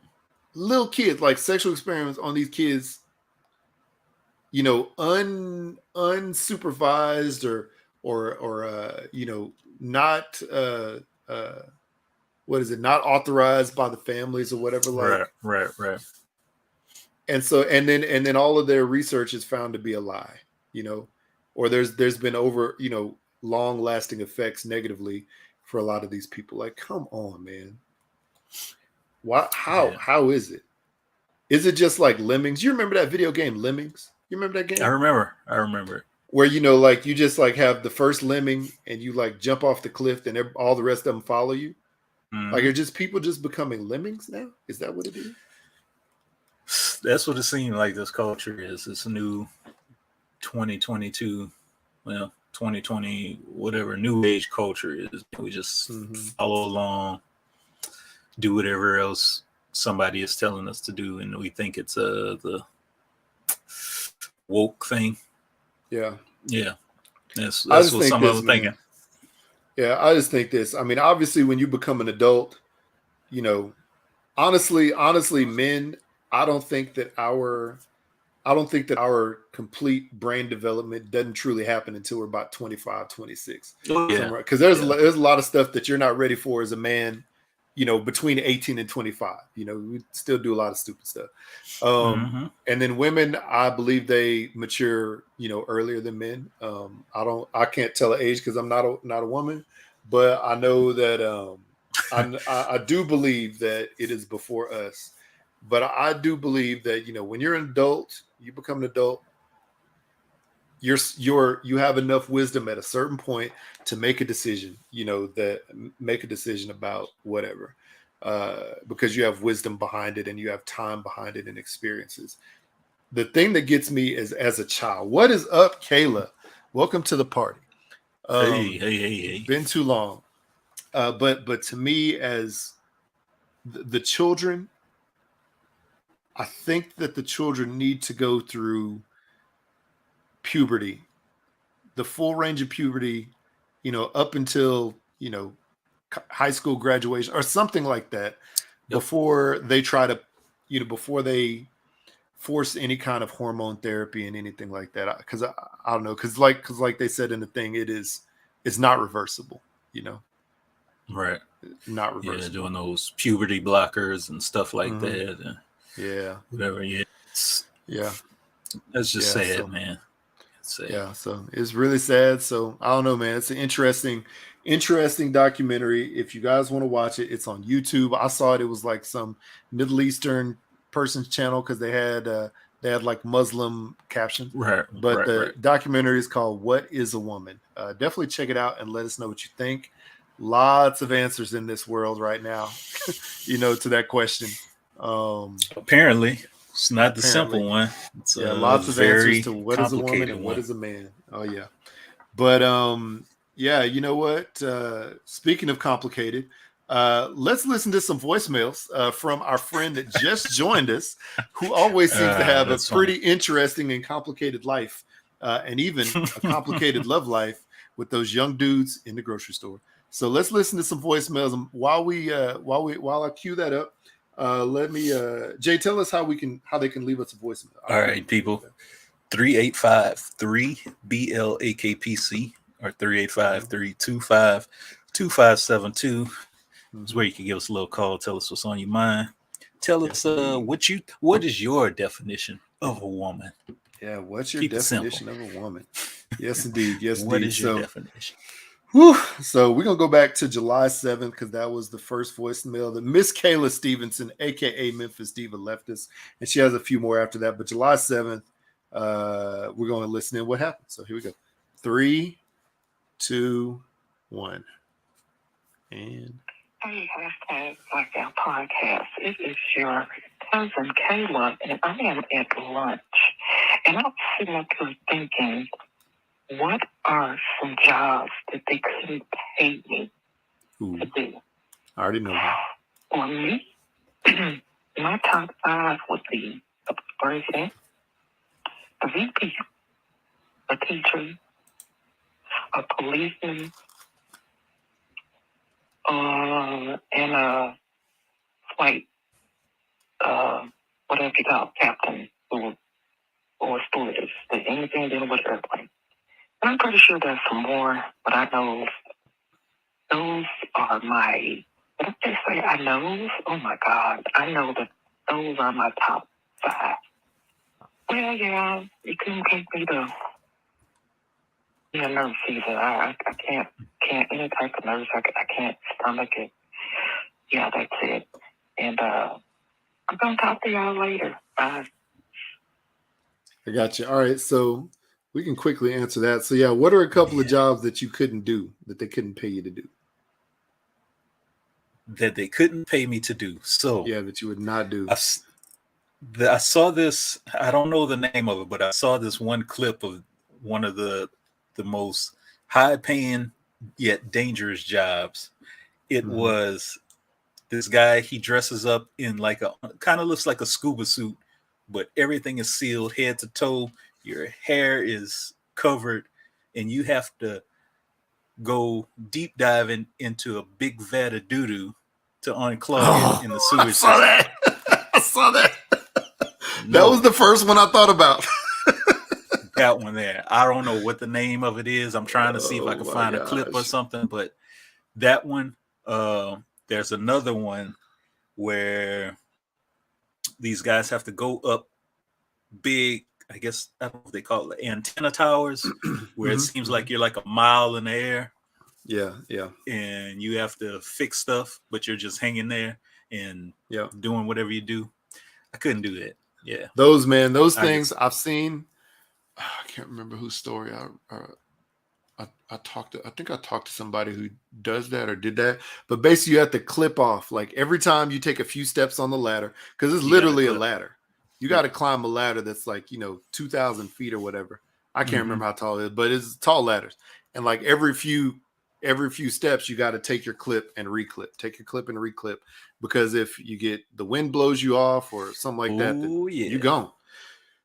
Speaker 2: Little
Speaker 1: kids, like sexual experiments on these kids, unsupervised or not not authorized by the families or whatever.
Speaker 2: Right.
Speaker 1: And so, and then all of their research is found to be a lie, or there's been long lasting effects negatively for a lot of these people. Like, come on, man. How is it? Is it just like Lemmings? You remember that video game Lemmings? You remember that game?
Speaker 2: I remember.
Speaker 1: Where, you just have the first lemming and you jump off the cliff and all the rest of them follow you. Mm-hmm. Like, are just people just becoming lemmings now? Is that what it is?
Speaker 2: That's what it seems like this culture is. It's a new 2022, 2020, whatever new age culture is. We just follow along, do whatever else somebody is telling us to do, and we think it's the woke thing.
Speaker 1: Yeah.
Speaker 2: That's what some of them thinking.
Speaker 1: Yeah, I just think this. I mean, obviously, when you become an adult, honestly, men, I don't think that our complete brain development doesn't truly happen until we're about 25, 26.
Speaker 2: Oh, yeah.
Speaker 1: Because there's a lot of stuff that you're not ready for as a man, between 18 and 25. We still do a lot of stupid stuff. And then women, I believe they mature, earlier than men. I can't tell an age because I'm not a woman, but I know that I do believe that it is before us. But I do believe that, when you're an adult, you become an adult, you have enough wisdom at a certain point to make a decision, make a decision about whatever, because you have wisdom behind it and you have time behind it and experiences. The thing that gets me is as a child. What is up, Kayla? Welcome to the party.
Speaker 2: Hey.
Speaker 1: Been too long. But to me, as the children, I think that the children need to go through puberty, the full range of puberty, up until, high school graduation or something like that, before they try to, before they force any kind of hormone therapy and anything like that. Because I don't know, because like they said in the thing, it's not reversible,
Speaker 2: Right.
Speaker 1: Not reversible.
Speaker 2: Yeah, doing those puberty blockers and stuff like that. And whatever. Yeah. That's just sad, man. Sad.
Speaker 1: Yeah, so it's really sad. So I don't know, man. It's an interesting documentary. If you guys want to watch it, it's on YouTube. I saw it. It was like some Middle Eastern person's channel because they had like Muslim captions.
Speaker 2: Right.
Speaker 1: But the documentary is called "What Is a Woman?" Definitely check it out and let us know what you think. Lots of answers in this world right now, to that question.
Speaker 2: Apparently. It's not the simple one. It's
Speaker 1: lots of answers to what is a woman and what is a man. Oh yeah. But you know what? Speaking of complicated, let's listen to some voicemails from our friend that just joined us, who always seems to have a pretty interesting and complicated life, and even a complicated love life with those young dudes in the grocery store. So let's listen to some voicemails. And while I cue that up, let me Jay, tell us how they can leave us a voicemail.
Speaker 2: All right, people. 385-3-BLAKPC or 385-325-2572 is where you can give us a little call. Tell us what's on your mind. Tell us what is your definition of a woman?
Speaker 1: Yeah, what's your definition of a woman? Yes, indeed. Yes,
Speaker 2: what
Speaker 1: indeed.
Speaker 2: Is your definition?
Speaker 1: So we're gonna go back to July 7th because that was the first voicemail that Miss Kayla Stevenson, aka Memphis Diva, left us, and she has a few more after that. But July 7th, we're going to listen in what happened. So here we go. 3, 2, 1, and
Speaker 3: hey, Blackout podcast. It is your cousin Kayla, and I am at lunch, and I'm sitting up here thinking, what are some jobs that they couldn't pay me to do?
Speaker 1: I already know that.
Speaker 3: For me, my top 5 would be a president, a VP, a teacher, a policeman, and a flight, whatever you call captain or stewardess, anything dealing with airplane. I'm pretty sure there's some more, but I know those are my, what did they say? I know? Oh my God. I know that those are my top 5. Well, yeah, you couldn't take me to be a nurse either. I can't any type of nurse. I can't stomach it. Yeah, that's it. And I'm going to talk to y'all later. Bye.
Speaker 1: I got you. All right, so we can quickly answer that. So, yeah, what are a couple of jobs that you couldn't do, that they couldn't pay you to do?
Speaker 2: That they couldn't pay me to do. So,
Speaker 1: yeah, that you would not do.
Speaker 2: I saw this, I don't know the name of it, but I saw this one clip of one of the most high-paying yet dangerous jobs. It was this guy, he dresses up in like kind of looks like a scuba suit, but everything is sealed head to toe. Your hair is covered, and you have to go deep diving into a big vat of doo-doo to unclog it in the sewage system.
Speaker 1: I saw that. That was the first one I thought about.
Speaker 2: That one there. I don't know what the name of it is. I'm trying to see if I can find a clip or something, but that one, there's another one where these guys have to go up big, I guess I don't know what they call it, antenna towers, where it seems like you're like a mile in the air.
Speaker 1: Yeah.
Speaker 2: And you have to fix stuff, but you're just hanging there and doing whatever you do. I couldn't do that. Yeah.
Speaker 1: Those things I've seen. I can't remember whose story I talked to. I think I talked to somebody who does that or did that. But basically, you have to clip off like every time you take a few steps on the ladder, because it's literally a ladder. You got to climb a ladder that's like 2,000 feet or whatever. I can't remember how tall it is, but it's tall ladders. And like every few steps, you got to take your clip and reclip. Take your clip and reclip, because if you get the wind blows you off or something like that, you're gone.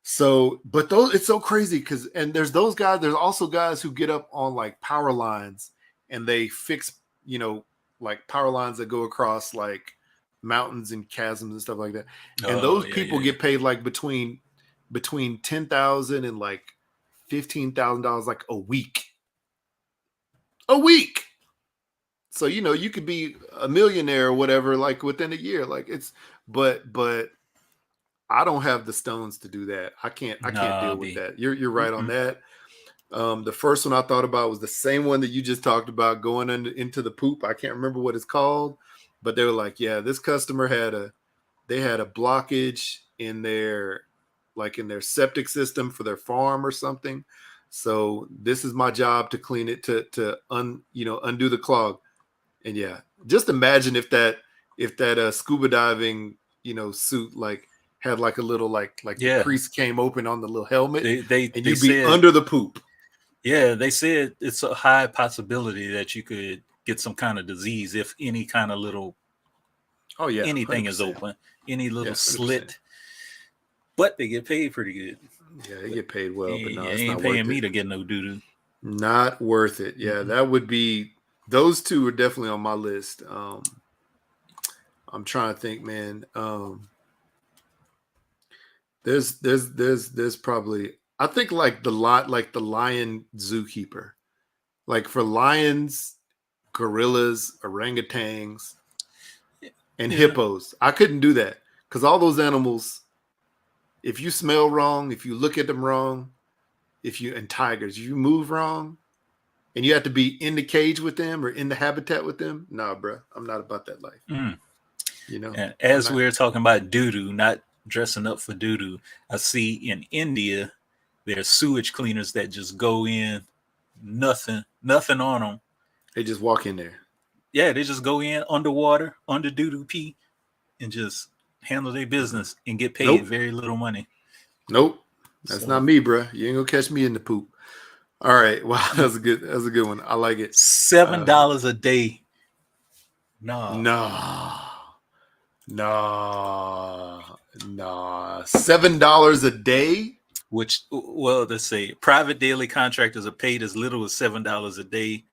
Speaker 1: So, but it's so crazy because, and there's those guys. There's also guys who get up on like power lines and they fix, like power lines that go across like mountains and chasms and stuff like that. And those people get paid like between $10,000 and like $15,000 like a week. A week. So you could be a millionaire or whatever like within a year. Like but I don't have the stones to do that. I can't deal with that. You're right on that. The first one I thought about was the same one that you just talked about, going into the poop. I can't remember what it's called, but they were like, yeah, this customer had a blockage in their septic system for their farm or something. So this is my job to clean it, to undo the clog. And yeah, just imagine if that scuba diving, suit like had like a little the crease came open on the little helmet, and you'd be under the poop.
Speaker 2: Yeah, they said it's a high possibility that you could get some kind of disease if any kind of little anything 100%. Is open, any little slit. But they get paid pretty good.
Speaker 1: Yeah, they get paid well, but no, it's
Speaker 2: ain't
Speaker 1: not
Speaker 2: paying
Speaker 1: worth
Speaker 2: me
Speaker 1: it.
Speaker 2: to get no doo-doo.
Speaker 1: Not worth it. Yeah, that would be, those two are definitely on my list. I'm trying to think, man. There's probably, I think like the lion zookeeper, like for lions, gorillas, orangutans, and hippos. I couldn't do that because all those animals, if you smell wrong, if you look at them wrong, and tigers, if you move wrong, and you have to be in the cage with them or in the habitat with them, nah, bro, I'm not about that life.
Speaker 2: And as we're talking about doo-doo, not dressing up for doo-doo, I see in India there's sewage cleaners that just go in, nothing on them.
Speaker 1: They just walk in there.
Speaker 2: Yeah, they just go in underwater, under doo-doo pee, and just handle their business and get paid very little money.
Speaker 1: Nope. That's not me, bro. You ain't gonna catch me in the poop. All right. Wow, that's a good one. I like it.
Speaker 2: $7 a day. No.
Speaker 1: $7 a day?
Speaker 2: Which, well, let's say private daily contractors are paid as little as $7 a day,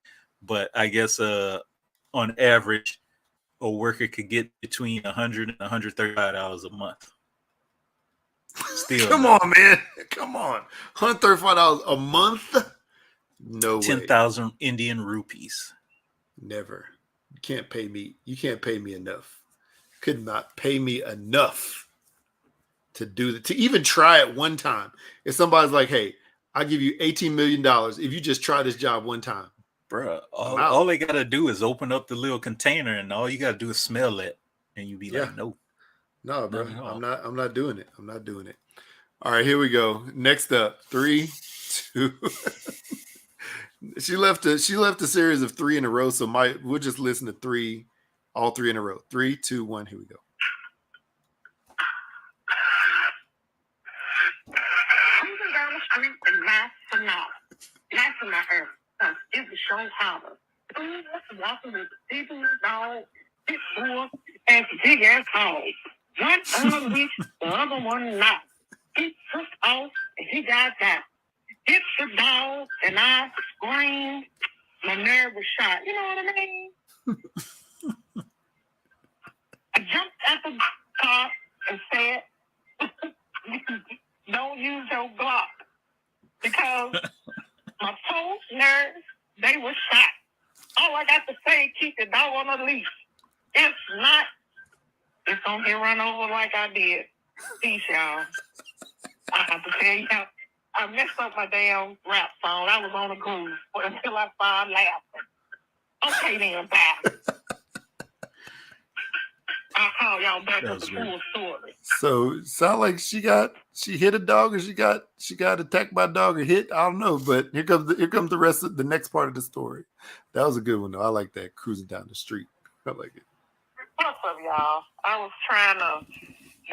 Speaker 2: but I guess on average, a worker could get between $100 and $135 a month. Still,
Speaker 1: come on, man. Come on. $135 a month? No way.
Speaker 2: 10,000 Indian rupees.
Speaker 1: Never. You can't pay me enough. Could not pay me enough to do that, to even try it one time. If somebody's like, hey, I'll give you $18 million if you just try this job one time.
Speaker 2: Bruh, all they got to do is open up the little container and all you got to do is smell it. And you be like, no.
Speaker 1: No, bro. I'm not doing it. I'm not doing it. All right, here we go. Next up, 3, 2. She left a series of 3 in a row, so we'll just listen to 3, all 3 in a row. 3, 2, 1. Here we go.
Speaker 3: Moving down the street and that's in my earth. It was so hard. Who was walking with the people dog, big bull, and big ass hog. One arm weak, the other one not. He took off and he got that. Hit the dog and I screamed. My nerve was shot. You know what I mean? I jumped at the car and said, don't use your Glock. Because my toes, nerves, they were shot. All I got to say, keep the dog on the leash. If not, it's gonna get run over like I did. Peace, y'all. I have to tell y'all, I messed up my damn rap song. I was on a groove until I started laughing. Okay, then, bye. I'll call y'all back with the full story.
Speaker 1: So sound like she hit a dog, or she got attacked by a dog or hit. I don't know, but here comes the rest of the next part of the story. That was a good one though. I like that, cruising down the street. I like it.
Speaker 3: What's up, y'all? I was trying to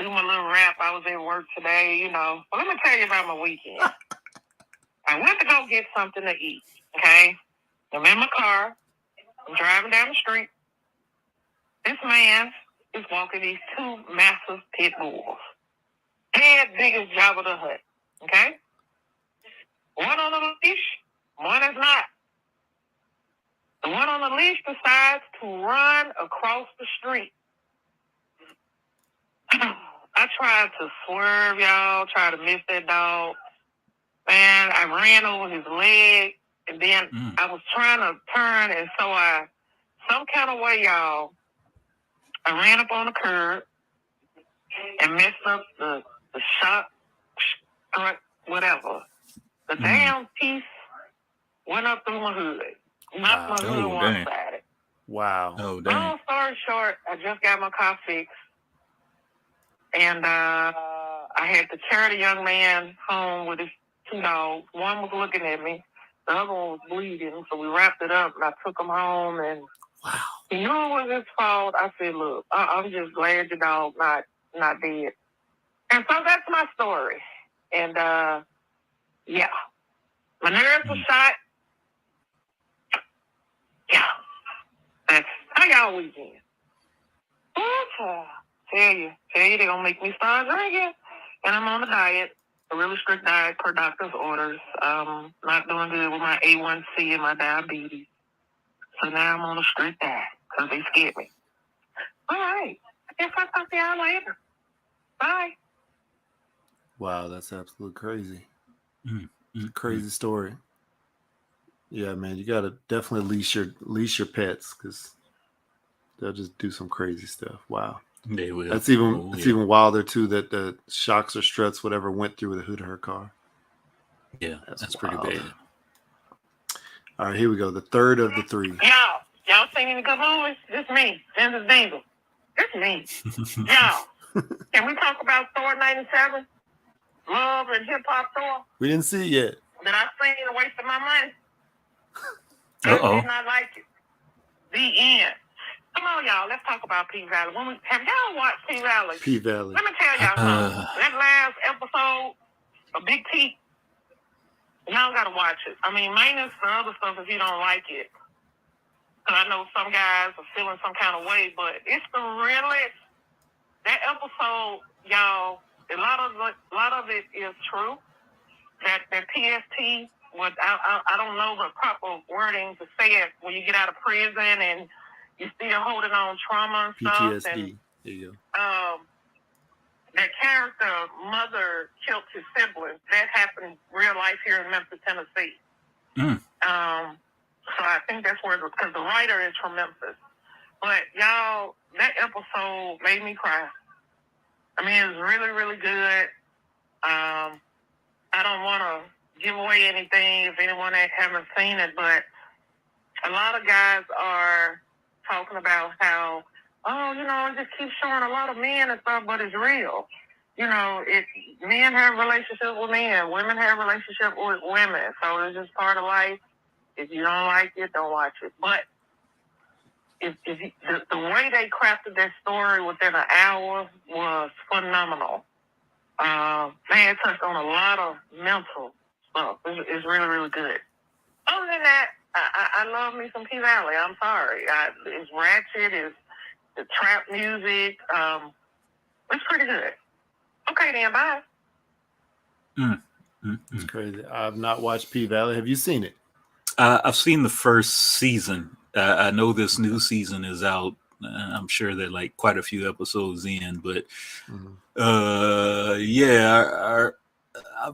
Speaker 3: do my little rap. I was at work today, you know. But let me tell you about my weekend. I went to go get something to eat. Okay, I'm in my car. I'm driving down the street. This man is walking these two massive pit bulls. Head big as Jabba the Hutt. Okay? One on the leash, one is not. The one on the leash decides to run across the street. I tried to swerve, y'all, try to miss that dog. Man, I ran over his leg, and then I was trying to turn, and so some kind of way, y'all, I ran up on the curb and messed up the shock, strut, whatever. The damn piece went up through my hood. Knocked my hood one side.
Speaker 1: Wow.
Speaker 2: Oh, dang.
Speaker 3: Long story short, I just got my car fixed. And I had to carry the young man home with his two dogs. One was looking at me. The other one was bleeding. So we wrapped it up, and I took him home. And he knew it was his fault. I said, look, I'm just glad your dog not dead. And so that's my story. And, yeah. My nerves were shot. Yeah. That's how y'all weekend. Tell you, they're gonna make me start drinking. And I'm on a diet, a really strict diet per doctor's orders. Not doing good with my A1C and my diabetes. So now I'm on a strict diet because they scared me. All right. I guess I'll talk to y'all later. Bye.
Speaker 1: Wow, that's absolutely crazy. Crazy story. Yeah, man, you gotta definitely leash your pets because they'll just do some crazy stuff. Wow.
Speaker 2: They will.
Speaker 1: That's even wilder too, that the shocks or struts, whatever, went through the hood of her car.
Speaker 2: Yeah, that's pretty bad.
Speaker 1: All right, here we go. The third of the three.
Speaker 3: Y'all seen any good movies? This me, Dennis Dingle. This me. Y'all, can we talk about Thor 97? Love and Hip Hop Thor?
Speaker 1: We didn't see it yet.
Speaker 3: Did I sing it and wasted my money?
Speaker 2: Uh-oh.
Speaker 3: I did not like it. The end. Come on, y'all. Let's talk about P-Valley. Have y'all watched P-Valley?
Speaker 1: P-Valley.
Speaker 3: Let me tell y'all something. That last episode of Big T, y'all got to watch it. I mean, minus the other stuff if you don't like it. Because I know some guys are feeling some kind of way, but it's the realest. That episode, y'all, a lot of it is true. That PST, I don't know the proper wording to say it, when you get out of prison and you're still holding on trauma and stuff.
Speaker 1: PTSD. There you go.
Speaker 3: That character, mother killed his siblings. That happened real life here in Memphis, Tennessee. So I think that's where, because the writer is from Memphis. But y'all, that episode made me cry. I mean, it was really, really good. I don't want to give away anything if anyone haven't seen it, but a lot of guys are talking about how, it just keeps showing a lot of men and stuff, but it's real. Men have relationships with men, women have relationships with women, so it's just part of life. If you don't like it, don't watch it. But the way they crafted that story within an hour was phenomenal. Man, it touched on a lot of mental stuff. It's really, really good. Other than that, I love me some P-Valley. I'm sorry. It's ratchet. It's the trap music. It's pretty good. Okay, then, bye.
Speaker 1: It's crazy. I've not watched P-Valley. Have you seen it?
Speaker 2: I've seen the first season. I know this new season is out. I'm sure they're like quite a few episodes in, but I've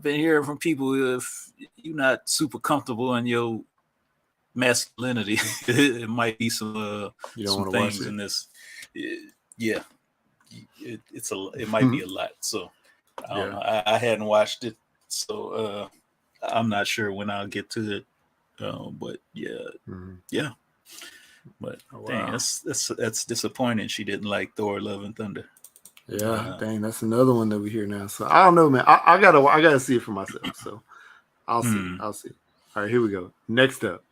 Speaker 2: been hearing from people, if you're not super comfortable in your masculinity. It might be some things in this. Yeah, it might be a lot. So I don't know. I hadn't watched it, so I'm not sure when I'll get to it. But yeah. But dang, that's disappointing. She didn't like Thor: Love and Thunder.
Speaker 1: Yeah, dang, that's another one that we hear now. So I don't know, man. I gotta see it for myself. So I'll see. All right, here we go. Next up.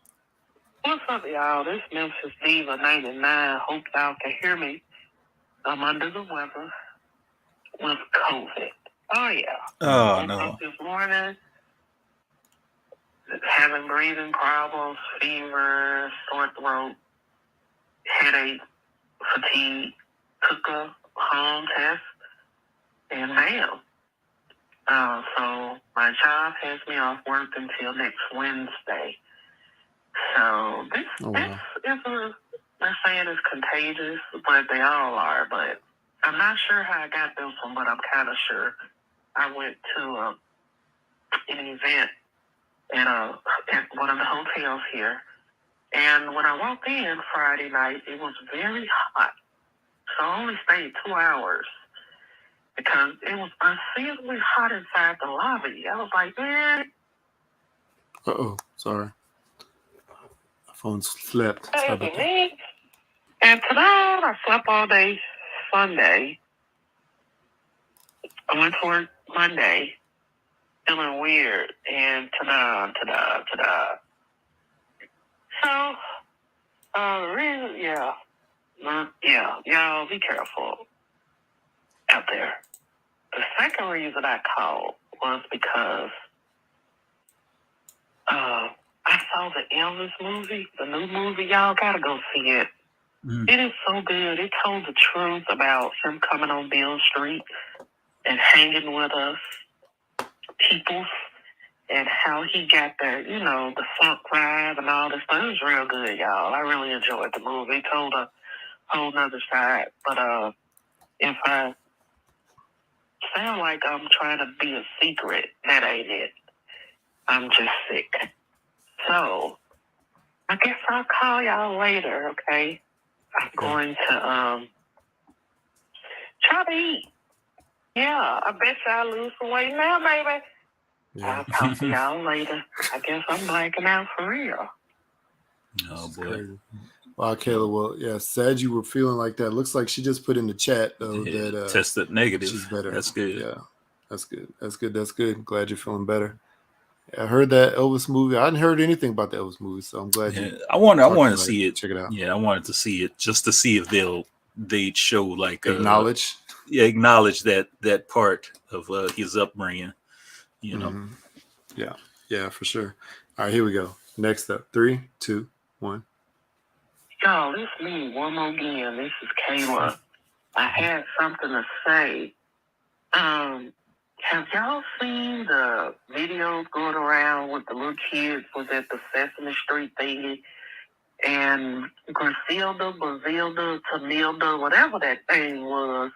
Speaker 3: What's up, y'all? This Memphis Diva 99. Hope y'all can hear me. I'm under the weather with COVID. Oh yeah.
Speaker 2: Oh no.
Speaker 3: Up this morning, having breathing problems, fever, sore throat, headache, fatigue. Took a home test, and bam. So my job has me off work until next Wednesday. So this is they're saying it's contagious, but they all are. But I'm not sure how I got this one, but I'm kind of sure. I went to an event at one of the hotels here, and when I walked in Friday night, it was very hot. So I only stayed 2 hours because it was unseasonably hot inside the lobby. I was like, man.
Speaker 1: Sorry. My phone slept.
Speaker 3: And tonight I slept all day Sunday. I went to work Monday, feeling weird, and ta-da. So, y'all be careful out there. The second reason I called was because I saw the Elvis movie, the new movie. Y'all gotta go see it. It is so good. It told the truth about him coming on Beale Street and hanging with us people and how he got the funk vibe and all this stuff. It was real good, y'all. I really enjoyed the movie. It told a whole nother side. But if I sound like I'm trying to be a secret, that ain't it. I'm just sick. So I guess I'll call y'all later, okay? I'm going to try to eat. Yeah, I bet y'all lose some weight now, baby. Yeah. I'll talk to y'all later. I guess I'm blanking out for real.
Speaker 2: Oh, boy.
Speaker 1: Wow, Kayla. Well, yeah, sad you were feeling like that. Looks like she just put in the chat, though, that
Speaker 2: tested negative.
Speaker 1: She's better.
Speaker 2: That's good.
Speaker 1: Yeah, that's good. Glad you're feeling better. I heard that Elvis movie. I hadn't heard anything about the Elvis movie, so I'm glad you.
Speaker 2: I want to see it.
Speaker 1: Check it out.
Speaker 2: Yeah, I wanted to see it just to see if they'd show like
Speaker 1: acknowledge
Speaker 2: that part of his upbringing. You know.
Speaker 1: Mm-hmm. Yeah, for sure. All right, here we go. Next up, 3, 2, 1.
Speaker 3: Y'all, it's me one more again. This is Kayla. I had something to say. Have y'all seen the videos going around with the little kids was at the Sesame Street thingy? And Griselda, Tamilda, whatever that thing was,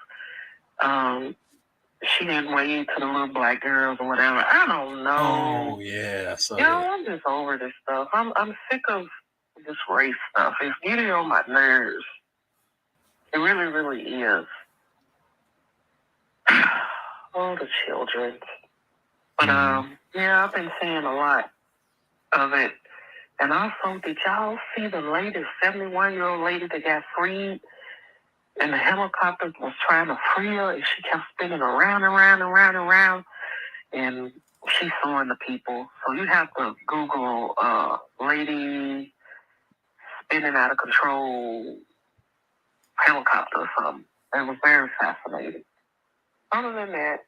Speaker 3: she didn't wave to the little black girls or whatever. I don't know.
Speaker 2: Oh, yeah.
Speaker 3: I'm just over this stuff. I'm sick of this race stuff. It's getting on my nerves. It really, really is. Oh, the children. But, I've been seeing a lot of it. And also, did y'all see the latest 71-year-old lady that got freed? And the helicopter was trying to free her, and she kept spinning around and around and around and around. And she's suing the people. So you have to Google lady spinning out of control helicopter or something. It was very fascinating. Other than that,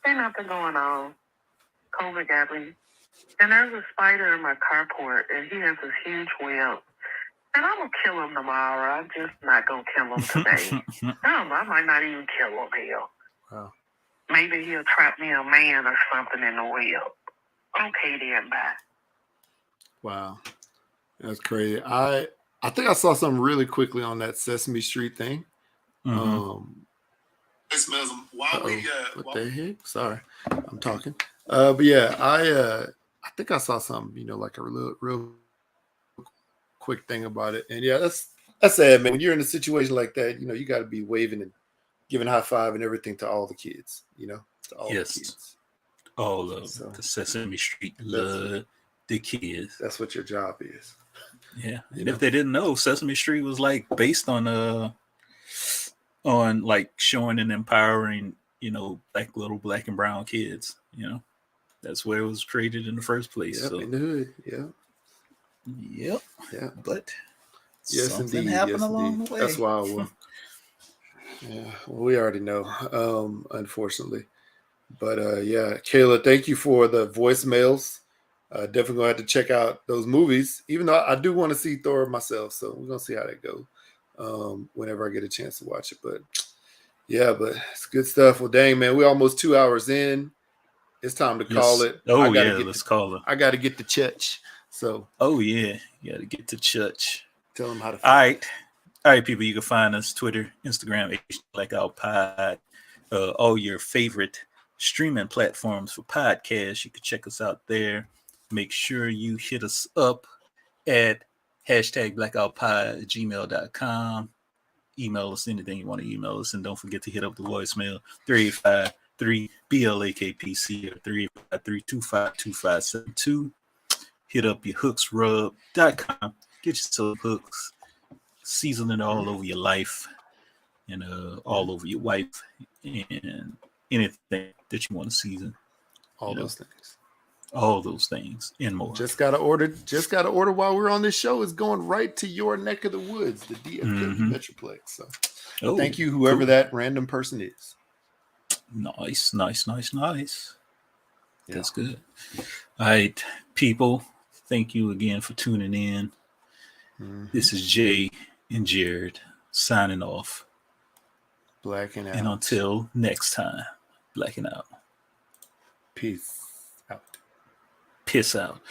Speaker 3: there's nothing going on. COVID got me. And there's a spider in my carport, and he has this huge web. And I'm going to kill him tomorrow. I'm just not going to kill him today. I might not even kill him, hell.
Speaker 1: Wow.
Speaker 3: Maybe he'll trap me a man or something in the web. Okay, then, bye.
Speaker 1: Wow. That's crazy. I think I saw something really quickly on that Sesame Street thing. What the heck? Sorry, I'm talking. But yeah, I think I saw something. Like a real quick thing about it. And yeah, that's sad, man. When you're in a situation like that, you got to be waving and giving high five and everything to all the kids. To all the kids.
Speaker 2: All of the Sesame Street love the kids.
Speaker 1: That's what your job is.
Speaker 2: Yeah. And if they didn't know, Sesame Street was like based on like showing and empowering, little black and brown kids. That's where it was created in the first place.
Speaker 1: Yep,
Speaker 2: so.
Speaker 1: In the hood, yeah.
Speaker 2: Yep.
Speaker 1: Yeah.
Speaker 2: But
Speaker 1: something
Speaker 2: indeed.
Speaker 1: happened
Speaker 2: along the way.
Speaker 1: That's why yeah, well, we already know, unfortunately. But Kayla, thank you for the voicemails. Definitely gonna have to check out those movies, even though I do want to see Thor myself. So we're gonna see how that goes whenever I get a chance to watch it. But yeah, but it's good stuff. Well, dang, man, we're almost 2 hours in. It's time to call it.
Speaker 2: Oh, let's call it.
Speaker 1: I got to get to church. So.
Speaker 2: Oh, yeah. You got to get to church.
Speaker 1: Tell them how to.
Speaker 2: All right, people. You can find us Twitter, Instagram, Blackout Pod, all your favorite streaming platforms for podcasts. You can check us out there. Make sure you hit us up at #blackoutpod@gmail.com. Email us anything you want to email us. And don't forget to hit up the voicemail 385-3-BLAKPC or 385-325-2572. Hit up your hooksrub.com. Get yourself hooks. Season it all over your life and all over your wife and anything that you want to season.
Speaker 1: All those things.
Speaker 2: All those things and more.
Speaker 1: Just gotta order while we're on this show. Is going right to your neck of the woods, the DFW Metroplex. So thank you, whoever that random person is.
Speaker 2: Nice. That's good. All right, people. Thank you again for tuning in. This is Jay and Jared signing off.
Speaker 1: Blacking out.
Speaker 2: And until next time, blacking out.
Speaker 1: Peace out.
Speaker 2: Piss out.